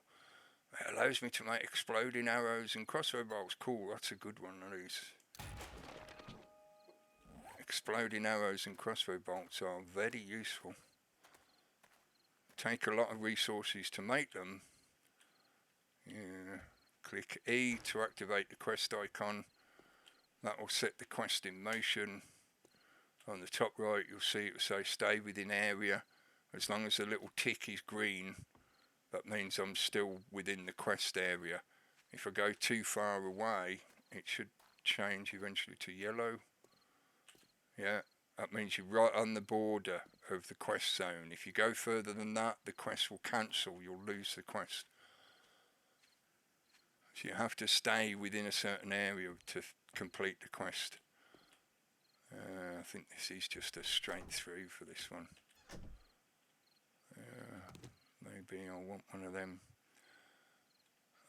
It allows me to make exploding arrows and crossbow bolts. Cool, that's a good one, that is. Exploding arrows and crossbow bolts are very useful. Take a lot of resources to make them. Yeah. Click E to activate the quest icon. That will set the quest in motion. On the top right you'll see it will say stay within area. As long as the little tick is green, that means I'm still within the quest area. If I go too far away, it should change eventually to yellow. Yeah, that means you're right on the border of the quest zone. If you go further than that, the quest will cancel. You'll lose the quest. So you have to stay within a certain area to complete the quest. I think this is just a straight through for this one. Maybe I'll want one of them.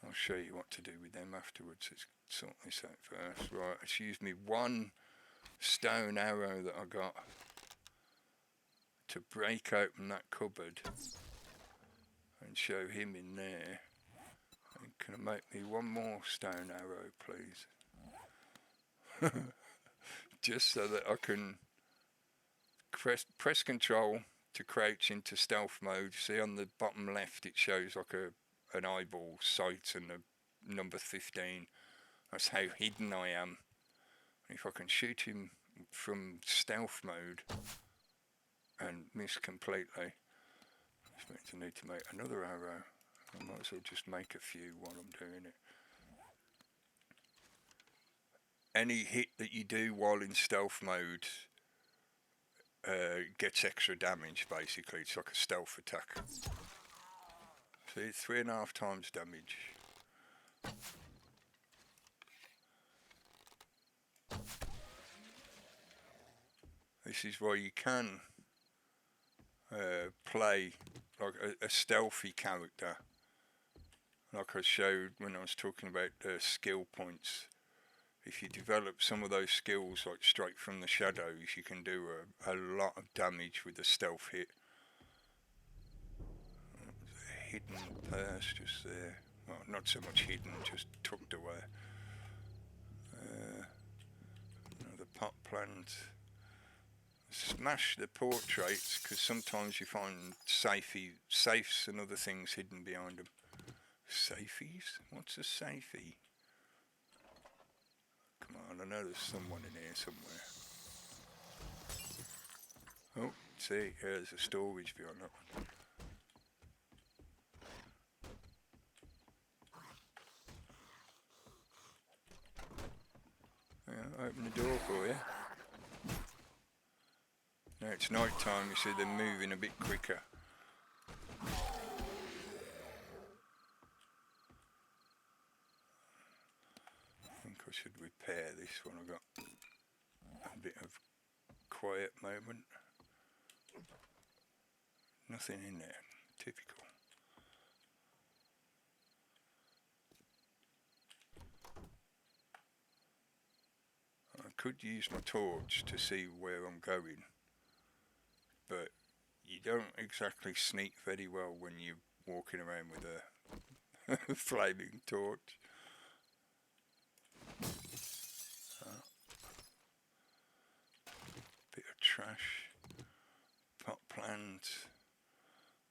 I'll show you what to do with them afterwards. Let's sort this out first. Right, let's use me one stone arrow that I got to break open that cupboard and show him in there. And can I make me one more stone arrow, please? Just so that I can press control to crouch into stealth mode. See on the bottom left it shows like an eyeball sight and a number 15. That's how hidden I am. If I can shoot him from stealth mode and miss completely, which means I need to make another arrow. I might as well just make a few while I'm doing it. Any hit that you do while in stealth mode gets extra damage, basically. It's like a stealth attack. See, it's 3.5 times damage. This is why you can play like a stealthy character, like I showed when I was talking about skill points. If you develop some of those skills like straight from the shadows, you can do a lot of damage with a stealth hit. A hidden purse just there. Well, not so much hidden, just tucked away. Another pot plant. Smash the portraits, because sometimes you find safes and other things hidden behind them. Safes? What's a safey? Come on, I know there's someone in here somewhere. Oh, see, there's a storage behind that one. Yeah, open the door for you. Now it's night time, you see they're moving a bit quicker. I think I should repair this one. I got a bit of quiet moment. Nothing in there. Typical. I could use my torch to see where I'm going, but you don't exactly sneak very well when you're walking around with a flaming torch. Bit of trash. Pot plant.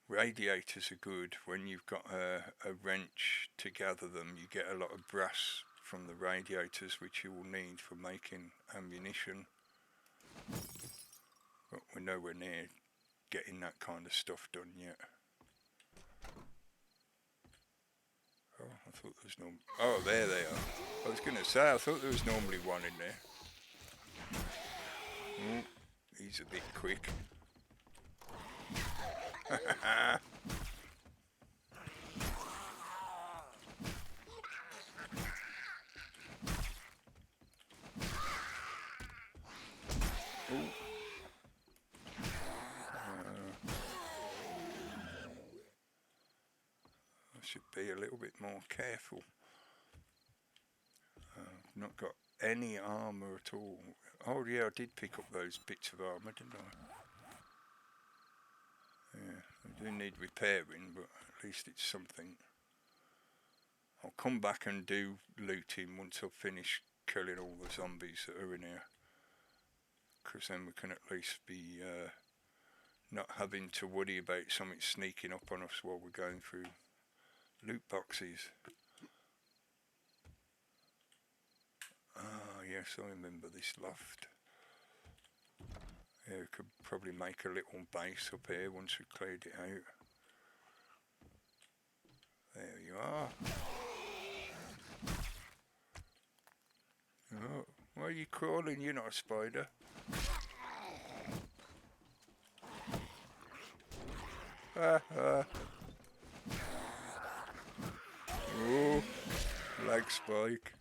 Radiators are good. When you've got a wrench to gather them, you get a lot of brass from the radiators, which you will need for making ammunition. But we're nowhere near getting that kind of stuff done yet. Oh, I thought there was no... Oh, there they are. I was going to say, I thought there was normally one in there. He's a bit quick. I should be a little bit more careful. I've not got any armour at all. Oh yeah, I did pick up those bits of armour, didn't I? Yeah, I do need repairing, but at least it's something. I'll come back and do looting once I've finished killing all the zombies that are in here, because then we can at least be not having to worry about something sneaking up on us while we're going through loot boxes. Ah, yes, I remember this loft. Yeah, we could probably make a little base up here once we cleared it out. There you are. Oh, why are you crawling? You're not a spider. Oh, leg spike.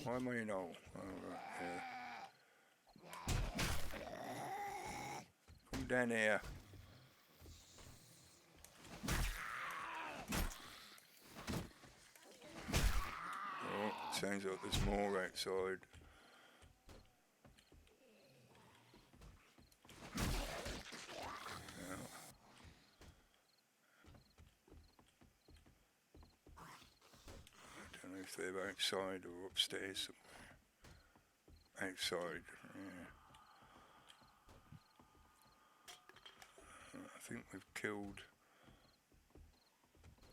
Why am I in all? Oh, right, yeah. Come down here. Oh, sounds like there's more outside. I don't know if they're outside or upstairs somewhere. Outside, yeah. I think we've killed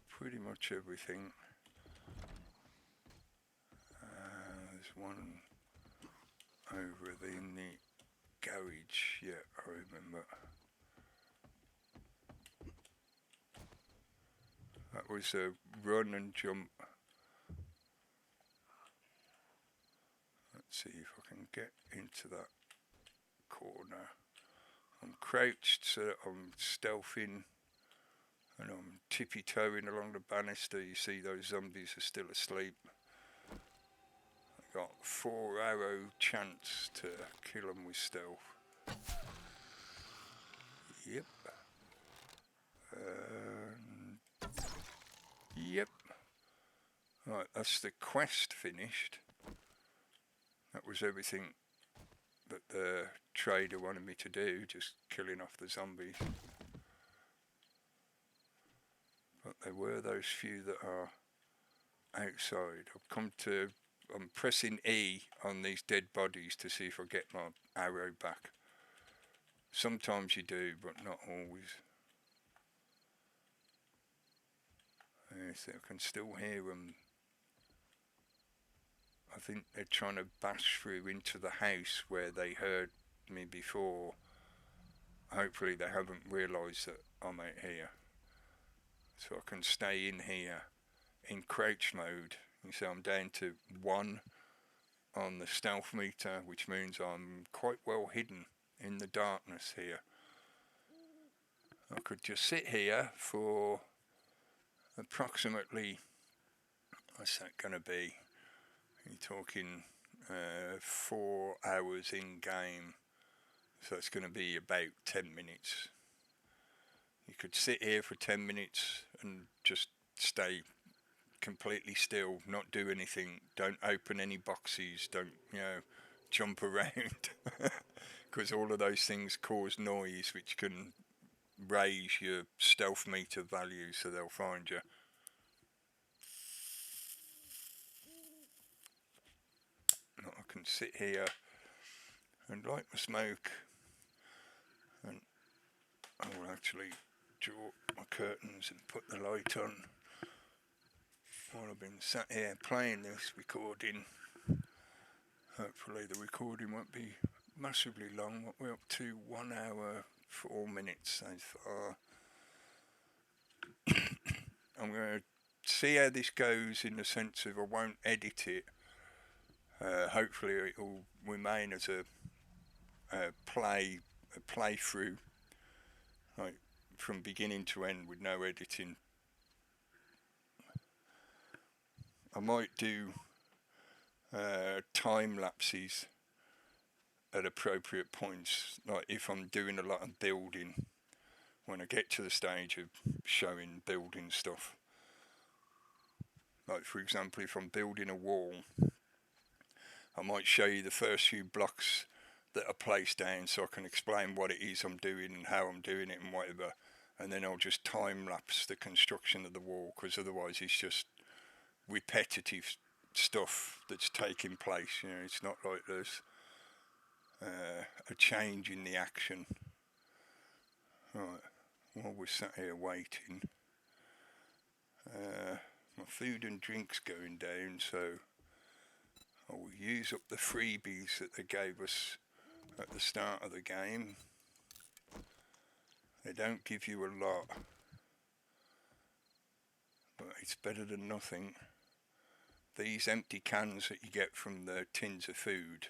pretty much everything. There's one over in the garage, yeah, I remember. That was a run and jump. Let's see if I can get into that corner. I'm crouched so that I'm stealthing and I'm tippy-toeing along the banister. You see those zombies are still asleep. I got 4 arrow chance to kill them with stealth. Yep. Yep. Right, that's the quest finished. That was everything that the trader wanted me to do, just killing off the zombies. But there were those few that are outside. I'm pressing E on these dead bodies to see if I get my arrow back. Sometimes you do, but not always. Yes, I can still hear them. I think they're trying to bash through into the house where they heard me before. Hopefully they haven't realised that I'm out here. So I can stay in here in crouch mode. You see I'm down to 1 on the stealth meter, which means I'm quite well hidden in the darkness here. I could just sit here for approximately, what's that going to be? You're talking 4 hours in game, so it's going to be about 10 minutes. You could sit here for 10 minutes and just stay completely still, not do anything, don't open any boxes, don't, jump around, because all of those things cause noise which can raise your stealth meter value, so they'll find you. I can sit here and light my smoke, and I will actually draw my curtains and put the light on while I've been sat here playing this recording. Hopefully the recording won't be massively long. We're up to 1 hour 4 minutes so far. I'm going to see how this goes in the sense of I won't edit it. Hopefully it will remain as a playthrough, like from beginning to end with no editing. I might do time lapses at appropriate points, like if I'm doing a lot of building, when I get to the stage of showing building stuff. Like for example, if I'm building a wall, I might show you the first few blocks that are placed down so I can explain what it is I'm doing and how I'm doing it and whatever, and then I'll just time lapse the construction of the wall, because otherwise it's just repetitive stuff that's taking place. You know, it's not like there's a change in the action. Right, while we're sat here waiting, my food and drink's going down, so I will use up the freebies that they gave us at the start of the game. They don't give you a lot, but it's better than nothing. These empty cans that you get from the tins of food,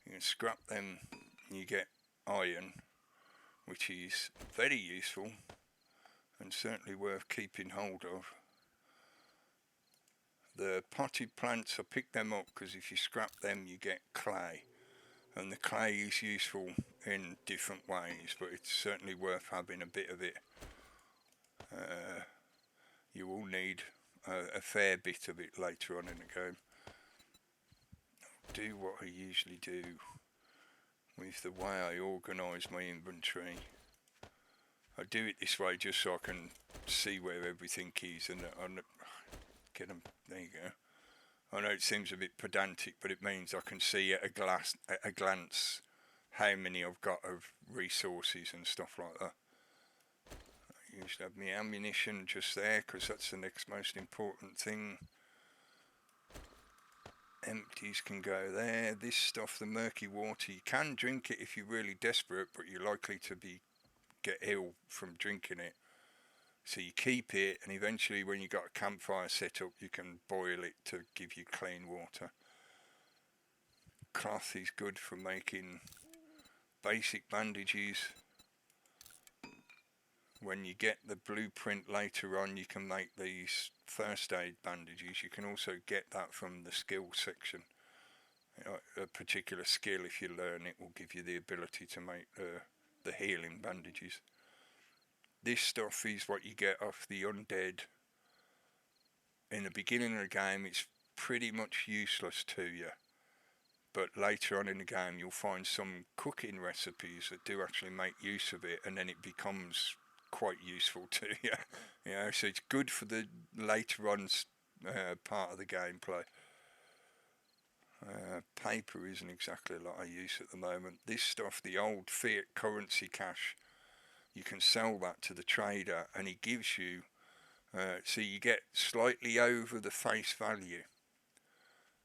you can scrap them and you get iron, which is very useful and certainly worth keeping hold of. The potted plants, I pick them up because if you scrap them you get clay, and the clay is useful in different ways, but it's certainly worth having a bit of it. You will need a fair bit of it later on in the game. I'll do what I usually do with the way I organise my inventory. I do it this way just so I can see where everything is, and get them. There you go. I know it seems a bit pedantic, but it means I can see at a glance how many I've got of resources and stuff like that. I usually have my ammunition just there because that's the next most important thing. Empties can go there. This stuff, the murky water, you can drink it if you're really desperate, but you're likely to get ill from drinking it. So you keep it, and eventually when you've got a campfire set up, you can boil it to give you clean water. Cloth is good for making basic bandages. When you get the blueprint later on, you can make these first aid bandages. You can also get that from the skill section. You know, a particular skill, if you learn it, will give you the ability to make the healing bandages. This stuff is what you get off the undead. In the beginning of the game, it's pretty much useless to you, but later on in the game you'll find some cooking recipes that do actually make use of it, and then it becomes quite useful to you. You know, so it's good for the later on part of the gameplay. Paper isn't exactly a lot I use at the moment. This stuff, the old fiat currency cash, you can sell that to the trader, and he gives you so you get slightly over the face value,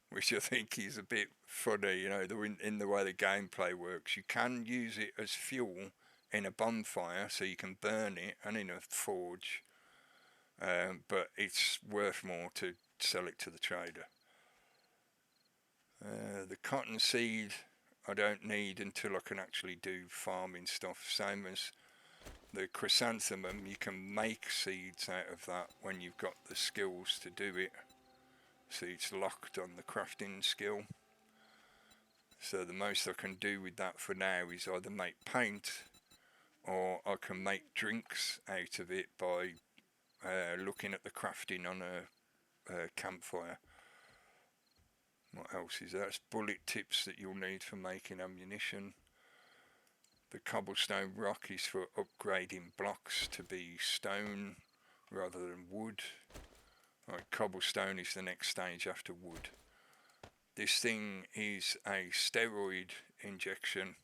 which I think is a bit funny, you know, in the way the gameplay works. You can use it as fuel in a bonfire, so you can burn it, and in a forge, but it's worth more to sell it to the trader. The cotton seed I don't need until I can actually do farming stuff. Same as the chrysanthemum, you can make seeds out of that when you've got the skills to do it. So it's locked on the crafting skill. So the most I can do with that for now is either make paint, or I can make drinks out of it by looking at the crafting on a campfire. What else is there? That's bullet tips that you'll need for making ammunition. The cobblestone rock is for upgrading blocks to be stone rather than wood. Right, cobblestone is the next stage after wood. This thing is a steroid injection.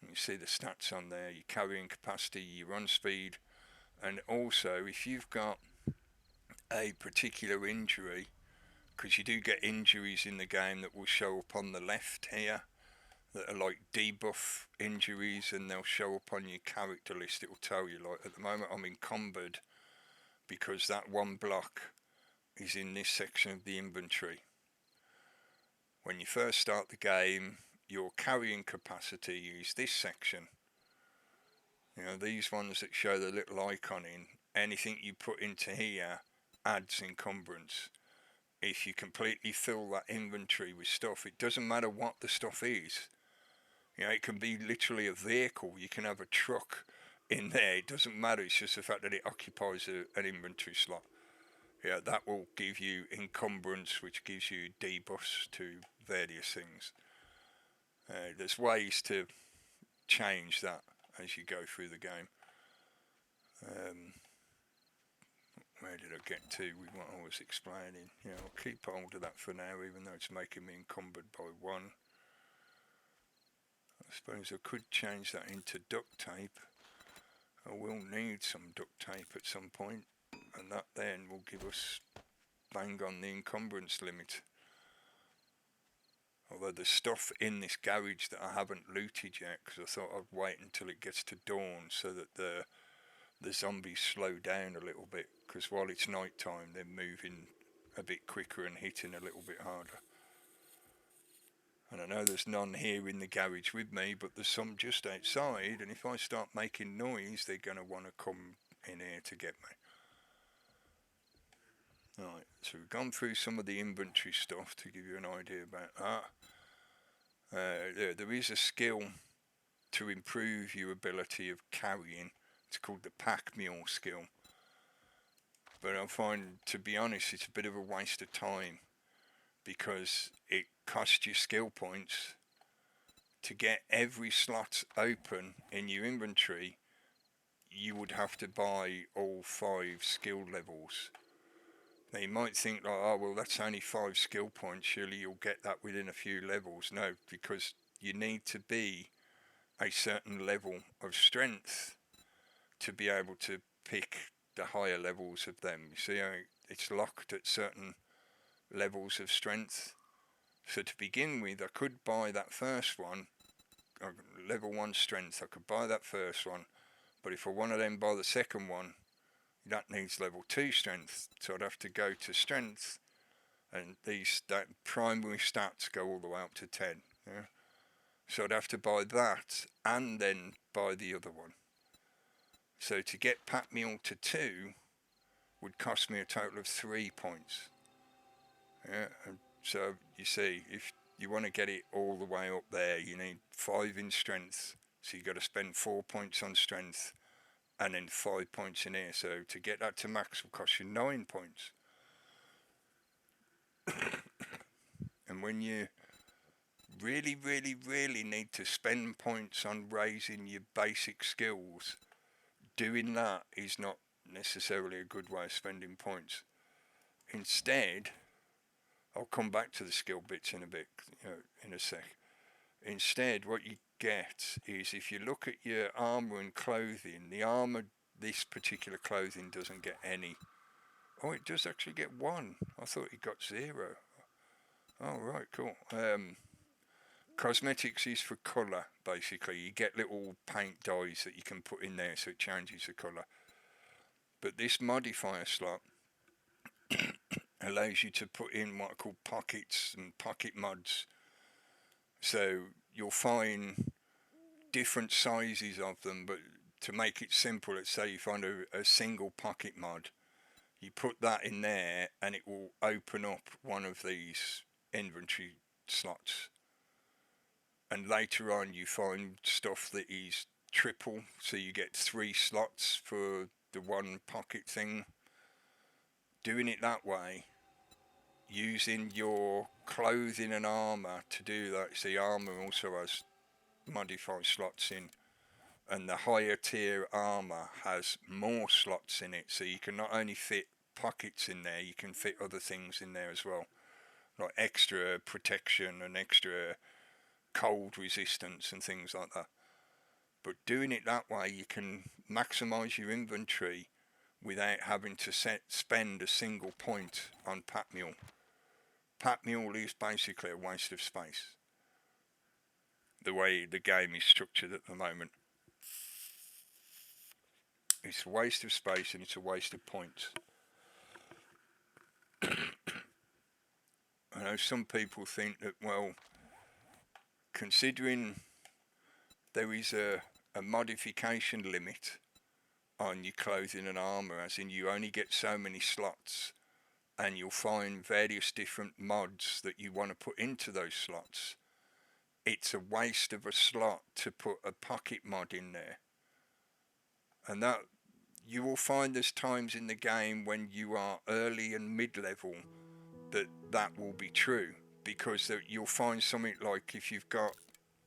You see the stats on there, your carrying capacity, your run speed, and also if you've got a particular injury, because you do get injuries in the game that will show up on the left here, that are like debuff injuries, and they'll show up on your character list. It will tell you, like at the moment I'm encumbered because that one block is in this section of the inventory. When you first start the game, your carrying capacity is this section, You know, these ones that show the little icon in, anything you put into here adds encumbrance. If you completely fill that inventory with stuff, it doesn't matter what the stuff is. You know, it can be literally a vehicle. You can have a truck in there. It doesn't matter. It's just the fact that it occupies an inventory slot. Yeah, that will give you encumbrance, which gives you debuffs to various things. There's ways to change that as you go through the game. Where did I get to with what I was explaining? Yeah, I'll keep hold of that for now, even though it's making me encumbered by one. I suppose I could change that into duct tape. I will need some duct tape at some point, and that then will give us bang on the encumbrance limit. Although there's stuff in this garage that I haven't looted yet, because I thought I'd wait until it gets to dawn so that the zombies slow down a little bit, because while it's night time they're moving a bit quicker and hitting a little bit harder. And I know there's none here in the garage with me, but there's some just outside, and if I start making noise they're going to want to come in here to get me. Right, so we've gone through some of the inventory stuff to give you an idea about that. There is a skill to improve your ability of carrying. It's called the pack mule skill. But I find, to be honest, it's a bit of a waste of time, because it costs you skill points to get every slot open in your inventory. You would have to buy all 5 skill levels. Now you might think like, oh well, that's only 5 skill points, surely you'll get that within a few levels. No, because you need to be a certain level of strength to be able to pick the higher levels of them. You see how it's locked at certain levels of strength. So to begin with, I could buy that first one, level 1 strength, I could buy that first one, but if I want to then buy the second one, that needs level 2 strength, so I'd have to go to strength, and that primary stats go all the way up to 10. Yeah? So I'd have to buy that and then buy the other one. So to get Pack Mule to 2 would cost me a total of 3 points. Yeah, and so you see, if you want to get it all the way up there, you need 5 in strength. So you've got to spend 4 points on strength and then 5 points in here. So to get that to max will cost you 9 points. And when you really, really, really need to spend points on raising your basic skills, doing that is not necessarily a good way of spending points. Instead, I'll come back to the skill bits in a bit, in a sec. Instead, what you get is, if you look at your armour and clothing, the armour, this particular clothing doesn't get any. Oh, it does actually get 1. I thought it got 0. Oh, right, cool. Cosmetics is for colour, basically. You get little paint dyes that you can put in there so it changes the colour. But this modifier slot allows you to put in what are called pockets and pocket mods. So you'll find different sizes of them, but to make it simple, let's say you find a single pocket mod, you put that in there and it will open up one of these inventory slots. And later on you find stuff that is triple, so you get 3 slots for the one pocket thing. Doing it that way, using your clothing and armour to do that. See, armour also has modified slots in, and the higher tier armour has more slots in it, so you can not only fit pockets in there, you can fit other things in there as well, like extra protection and extra cold resistance and things like that. But doing it that way, you can maximise your inventory without having to spend a single point on Pack Mule. Pack Mule is basically a waste of space, the way the game is structured at the moment. It's a waste of space and it's a waste of points. I know some people think that, well, considering there is a modification limit on your clothing and armour, as in you only get so many slots, and you'll find various different mods that you want to put into those slots. It's a waste of a slot to put a pocket mod in there. And that you will find there's times in the game when you are early and mid-level that will be true, because you'll find something like, if you've got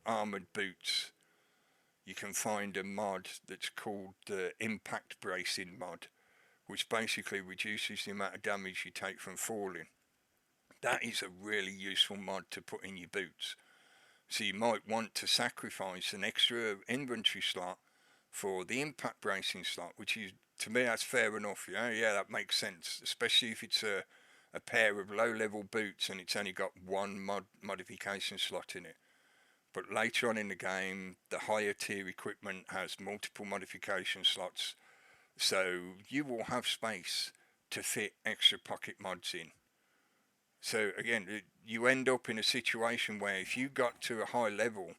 armoured boots, you can find a mod that's called the impact bracing mod, which basically reduces the amount of damage you take from falling. That is a really useful mod to put in your boots. So you might want to sacrifice an extra inventory slot for the impact bracing slot, which is, to me, that's fair enough. Yeah, that makes sense, especially if it's a pair of low-level boots and it's only got one modification slot in it. But later on in the game, the higher tier equipment has multiple modification slots, so you will have space to fit extra pocket mods in. So again, you end up in a situation where if you got to a high level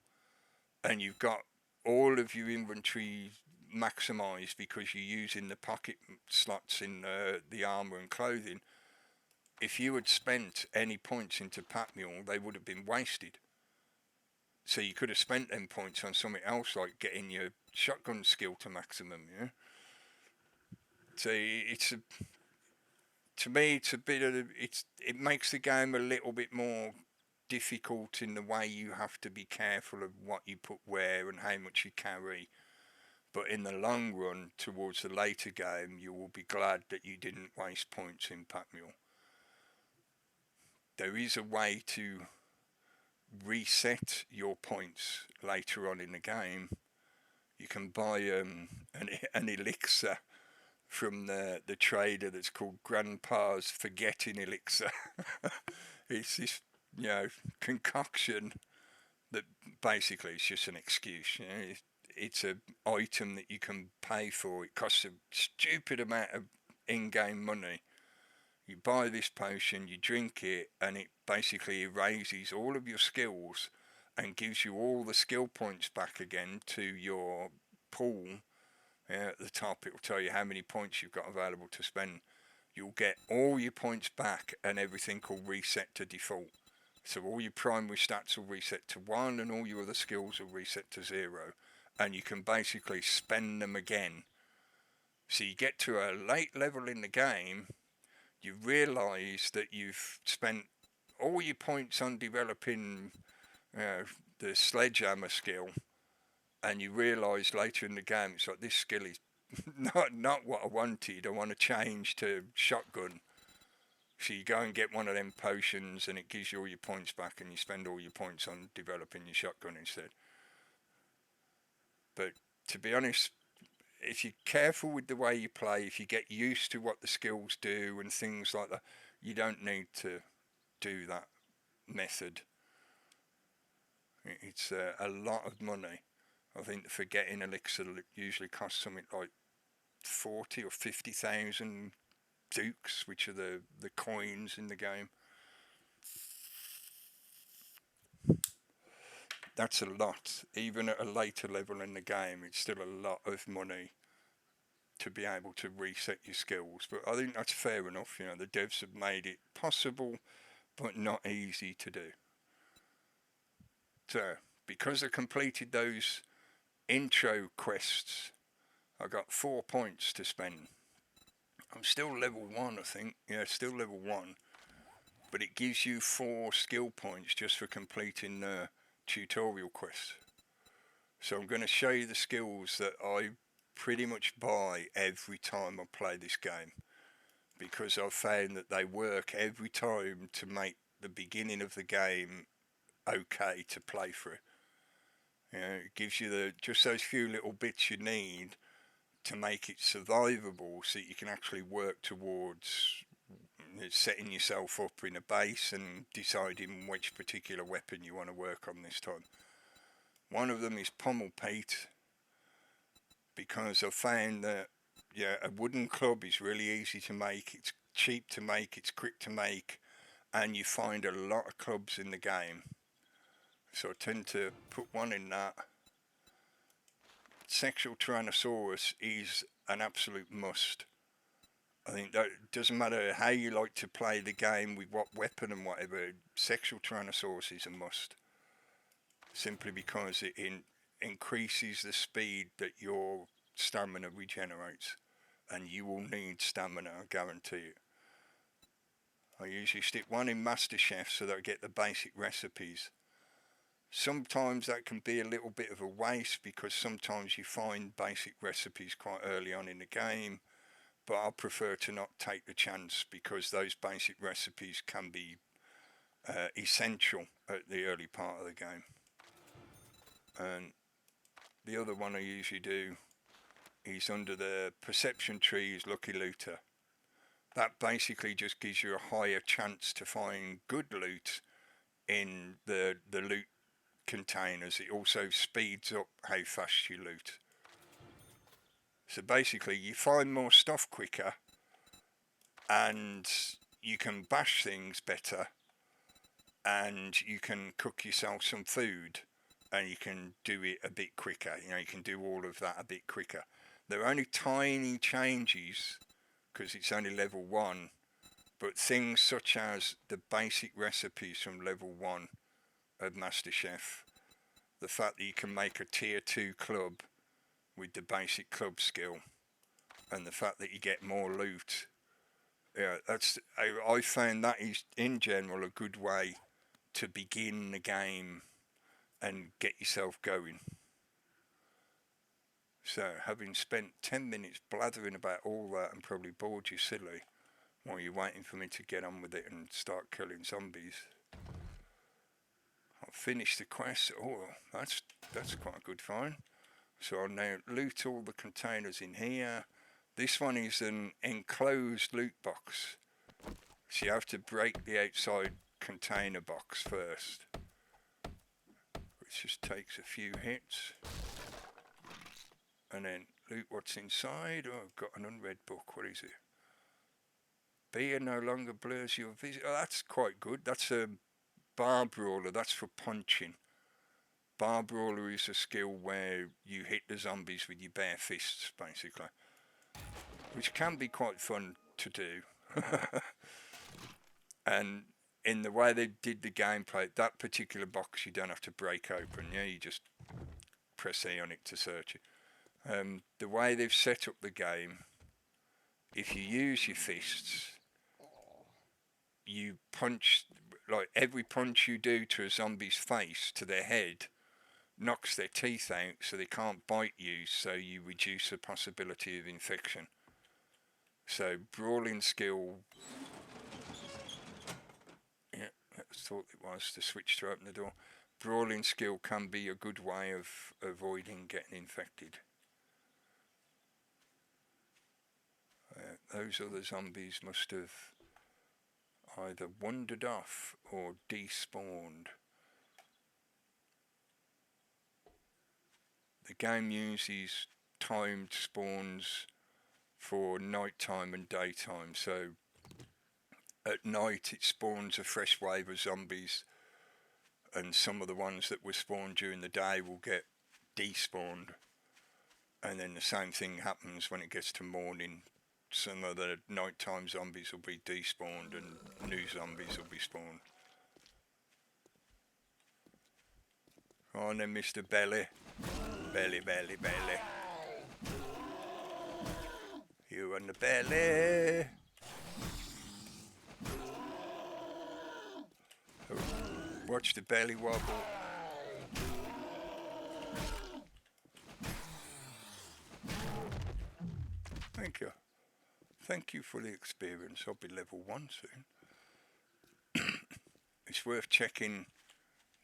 and you've got all of your inventory maximized because you're using the pocket slots in the armor and clothing, if you had spent any points into Pack Mule, they would have been wasted. So you could have spent them points on something else, like getting your shotgun skill to maximum. Yeah. So to me, it's a bit of it makes the game a little bit more difficult in the way you have to be careful of what you put where and how much you carry. But in the long run, towards the later game, you will be glad that you didn't waste points in Pack Mule. There is a way to reset your points later on in the game. You can buy an elixir from the trader that's called Grandpa's Forgetting Elixir. It's this, concoction that basically is just an excuse. It's an item that you can pay for. It costs a stupid amount of in-game money. You buy this potion, you drink it, and it basically erases all of your skills and gives you all the skill points back again to your pool. At the top it will tell you how many points you've got available to spend. You'll get all your points back and everything will reset to default. So all your primary stats will reset to 1 and all your other skills will reset to 0. And you can basically spend them again. So you get to a late level in the game, you realise that you've spent all your points on developing the sledgehammer skill, and you realise later in the game it's like, this skill is not what I wanted. I want to change to shotgun. So you go and get one of them potions and it gives you all your points back, and you spend all your points on developing your shotgun instead. But to be honest, if you're careful with the way you play, if you get used to what the skills do and things like that, you don't need to do that method. It's a lot of money. I think the Forgetting Elixir usually costs something like 40 or 50,000 dukes, which are the coins in the game. That's a lot. Even at a later level in the game, it's still a lot of money to be able to reset your skills. But I think that's fair enough. The devs have made it possible, but not easy to do. So, because I completed those intro quests, I got 4 points to spend. I'm still level 1, I think. Yeah, still level 1. But it gives you 4 skill points just for completing the tutorial quest. So I'm going to show you the skills that I pretty much buy every time I play this game, because I've found that they work every time to make the beginning of the game okay to play through. It gives you just those few little bits you need to make it survivable, so that you can actually work towards setting yourself up in a base and deciding which particular weapon you want to work on this time. One of them is Pommel Pete, because I've found that a wooden club is really easy to make, it's cheap to make, it's quick to make, and you find a lot of clubs in the game. So I tend to put one in that. sexual Tyrannosaurus is an absolute must. I think that it doesn't matter how you like to play the game with what weapon and whatever, sexual Tyrannosaurus is a must. Simply because it increases the speed that your stamina regenerates. And you will need stamina, I guarantee it. I usually stick one in MasterChef so that I get the basic recipes. Sometimes that can be a little bit of a waste because sometimes you find basic recipes quite early on in the game, but I prefer to not take the chance because those basic recipes can be essential at the early part of the game. And the other one I usually do is under the perception trees, Lucky Looter. That basically just gives you a higher chance to find good loot in the loot containers. It also speeds up how fast you loot. So basically you find more stuff quicker and you can bash things better and you can cook yourself some food and you can do it a bit quicker. You know, you can do all of that a bit quicker. There are only tiny changes because it's only level 1, but things such as the basic recipes from level 1 of MasterChef, the fact that you can make a tier 2 club with the basic club skill, and the fact that you get more loot, yeah, I found that is in general a good way to begin the game and get yourself going. So, having spent 10 minutes blathering about all that and probably bored you silly while you're waiting for me to get on with it and start killing zombies, I'll finish the quest. Oh, that's quite a good find. So I'll now loot all the containers in here. This one is an enclosed loot box. So you have to break the outside container box first, which just takes a few hits. And then loot what's inside. Oh, I've got an unread book. What is it? Beer no longer blurs your vision. Oh, that's quite good. That's a bar brawler. That's for punching. Bar brawler is a skill where you hit the zombies with your bare fists, basically, which can be quite fun to do. And in the way they did the gameplay, that particular box you don't have to break open. Yeah, you just press A on it to search it. The way they've set up the game, if you use your fists, you punch, like every punch you do to a zombie's face, to their head, knocks their teeth out so they can't bite you, so you reduce the possibility of infection. So brawling skill, yeah, I thought it was the switch to open the door. Brawling skill can be a good way of avoiding getting infected. Those other zombies must have either wandered off or despawned. The game uses timed spawns for nighttime and daytime, so at night it spawns a fresh wave of zombies, and some of the ones that were spawned during the day will get despawned, and then the same thing happens when it gets to morning. Some of the nighttime zombies will be despawned and new zombies will be spawned. Oh, and then Mr. Belly. Belly, belly, belly. You and the belly. Watch the belly wobble. Thank you. Thank you for the experience. I'll be level 1 soon. It's worth checking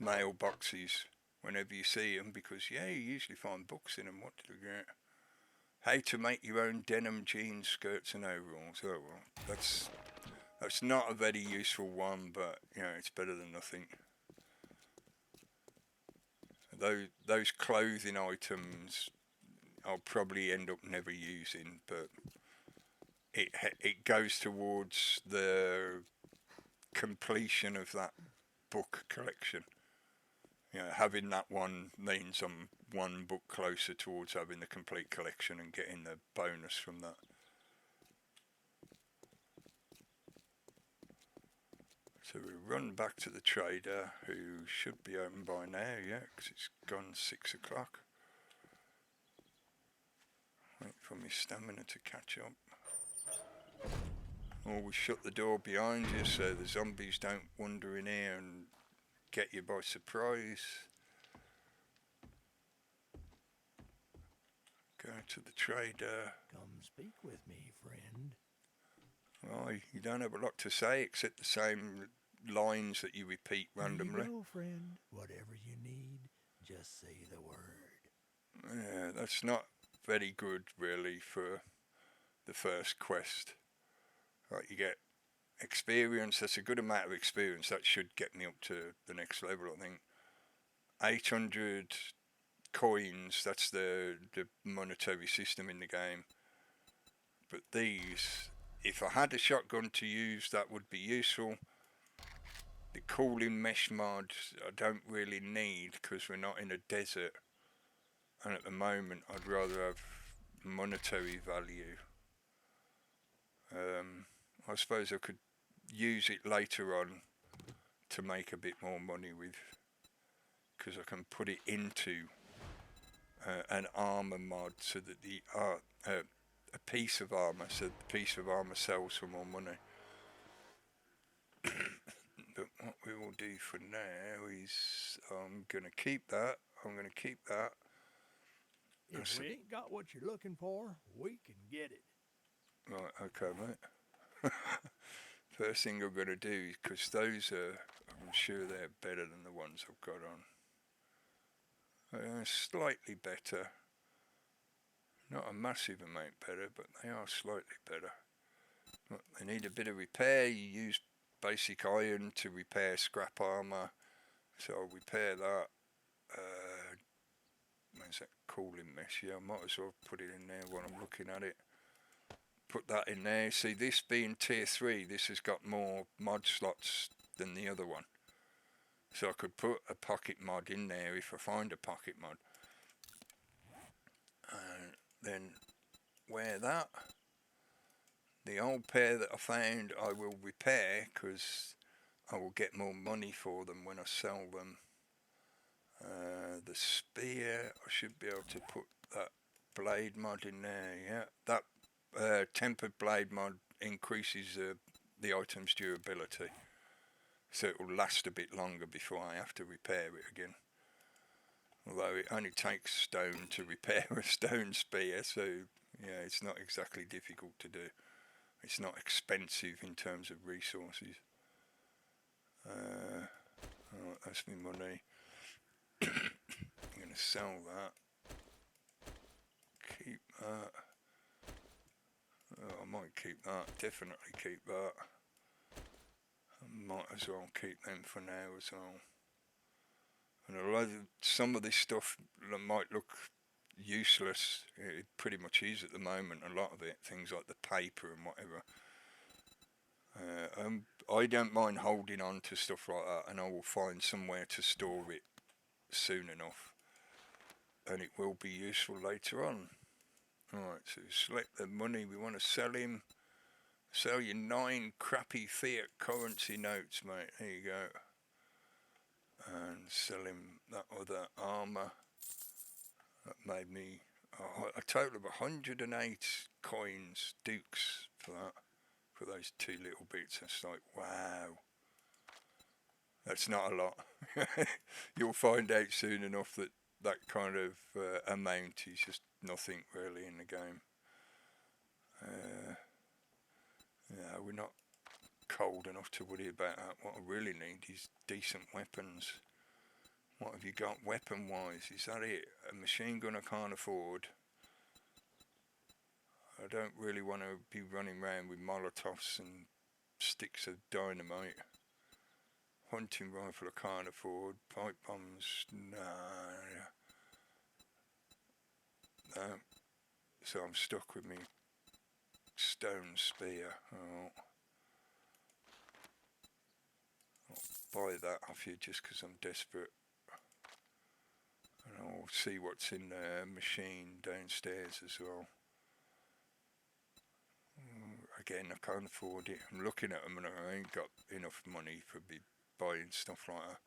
mailboxes whenever you see them because, yeah, you usually find books in them. What did we get? How to make your own denim jeans, skirts and overalls. Oh, well, that's not a very useful one, but, you know, it's better than nothing. Those clothing items I'll probably end up never using, but it goes towards the completion of that book collection. You know, having that one means I'm one book closer towards having the complete collection and getting the bonus from that. So we run back to the trader, who should be open by now, yeah, because it's gone 6 o'clock. Wait for my stamina to catch up. Always shut the door behind you so the zombies don't wander in here and get you by surprise. Go to the trader. Come speak with me, friend. Well, you don't have a lot to say except the same lines that you repeat randomly. There you go, friend. Whatever you need, just say the word. Yeah, that's not very good, really, for the first quest. Right, you get experience. That's a good amount of experience. That should get me up to the next level, I think. 800 coins, that's the monetary system in the game. But these, if I had a shotgun to use, that would be useful. The cooling mesh mod I don't really need because we're not in a desert, and at the moment I'd rather have monetary value. I suppose I could use it later on to make a bit more money with, because I can put it into an armor mod so that a piece of armor, so the piece of armor sells for more money. But what we will do for now is I'm going to keep that. If we ain't got what you're looking for, we can get it. Right, okay, mate. First thing I'm going to do is, because those are, I'm sure they're better than the ones I've got on. Slightly better. Not a massive amount better, but they are slightly better. Look, they need a bit of repair. You use basic iron to repair scrap armor, so I'll repair that. Where's that cooling mesh? Yeah, I might as well put it in there while I'm looking at it. Put that in there. See, this being tier 3, this has got more mod slots than the other one. So I could put a pocket mod in there if I find a pocket mod. Then wear that. The old pair that I found I will repair because I will get more money for them when I sell them. The spear, I should be able to put that blade mod in there, yeah. That tempered blade mod increases the item's durability, so it will last a bit longer before I have to repair it again. Although it only takes stone to repair a stone spear, so yeah, it's not exactly difficult to do. It's not expensive in terms of resources. Oh, that's my money. I'm going to sell that. Keep that. Oh, I might keep that. Definitely keep that. I might as well keep them for now as well. And although some of this stuff might look useless, it pretty much is at the moment, a lot of it, things like the paper and whatever. I don't mind holding on to stuff like that, and I will find somewhere to store it soon enough, and it will be useful later on. Alright, so select the money we want to sell him. Sell your 9 crappy fiat currency notes, mate. There you go. And sell him that other armour. That made me a total of 108 coins, dukes, for that. For those 2 little bits. It's like, wow. That's not a lot. You'll find out soon enough that that kind of amount is just nothing really in the game. Yeah, we're not cold enough to worry about that. What I really need is decent weapons. What have you got weapon wise? Is that it? A machine gun I can't afford. I don't really want to be running around with Molotovs and sticks of dynamite. Hunting rifle I can't afford. Pipe bombs, nah. No. So I'm stuck with me stone spear. Oh. I'll buy that off you just because I'm desperate. And And I'll see what's in the machine downstairs as well. Again, I can't afford it. I'm looking at them and I ain't got enough money for me buying stuff like that.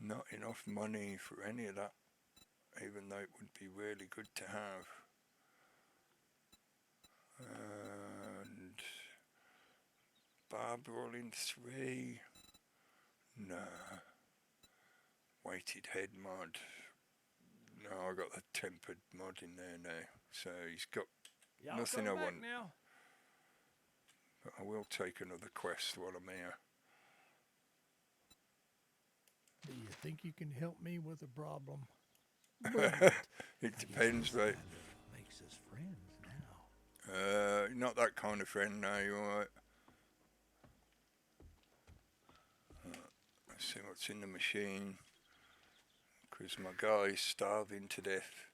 Not enough money for any of that, even though it would be really good to have. And barb rolling 3. Nah. Weighted head mod. No, I got the tempered mod in there now. So he's got nothing I want. Now? But I will take another quest while I'm here. Do you think you can help me with a problem? It depends, mate. Makes us friends now. Not that kind of friend, no, you alright? Let's see what's in the machine. Because my guy's starving to death.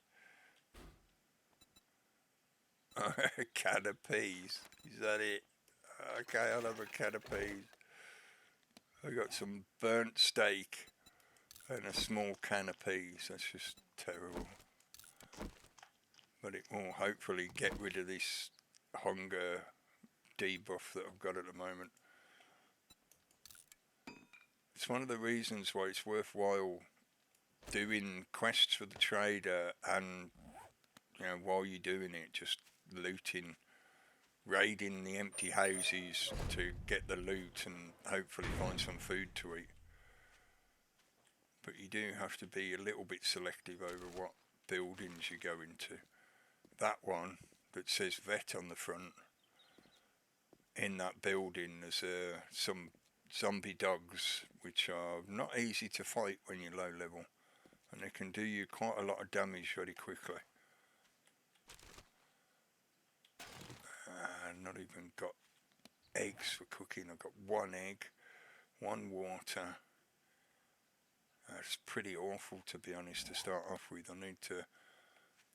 A can of peas. Is that it? Okay, I'll have a can of peas. I got some burnt steak and a small can of peas. That's just terrible. But it will hopefully get rid of this hunger debuff that I've got at the moment. It's one of the reasons why it's worthwhile doing quests for the trader, and while you're doing it, just looting, raiding the empty houses to get the loot and hopefully find some food to eat. But you do have to be a little bit selective over what buildings you go into. That one that says vet on the front, in that building there's some zombie dogs which are not easy to fight when you're low level, and they can do you quite a lot of damage very quickly. Not even got eggs for cooking. I've got 1 egg, 1 water. It's pretty awful, to be honest, to start off with. I need to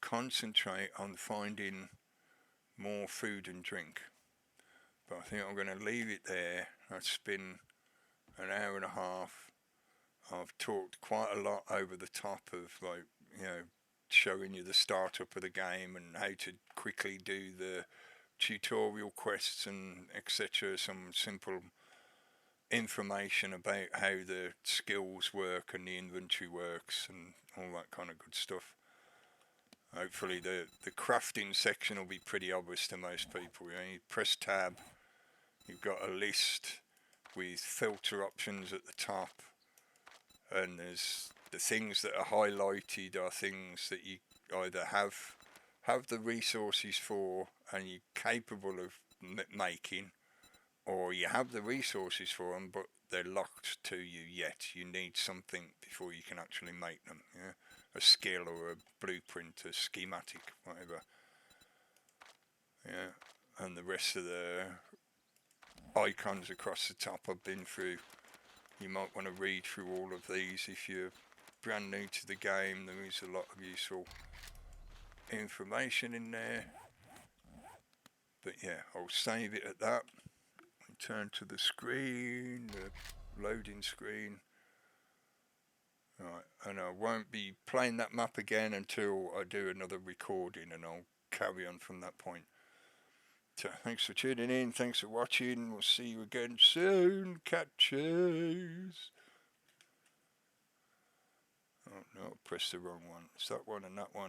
concentrate on finding more food and drink. But I think I'm going to leave it there. It's been an hour and a half. I've talked quite a lot over the top of, showing you the startup of the game and how to quickly do the tutorial quests and etc. Some simple information about how the skills work and the inventory works and all that kind of good stuff. Hopefully the crafting section will be pretty obvious to most people. You press tab, you've got a list with filter options at the top, and there's the things that are highlighted are things that you either have the resources for and you're capable of making, or you have the resources for them but they're locked to you yet. You need something before you can actually make them. A skill or a blueprint, a schematic, whatever. And the rest of the icons across the top I've been through. You might want to read through all of these if you're brand new to the game. There is a lot of useful information in there. But yeah, I'll save it at that. Turn to the screen, the loading screen. Right, and I won't be playing that map again until I do another recording, and I'll carry on from that point. So thanks for tuning in, thanks for watching, we'll see you again soon, catches. Oh no, I pressed the wrong one. It's that one and that one.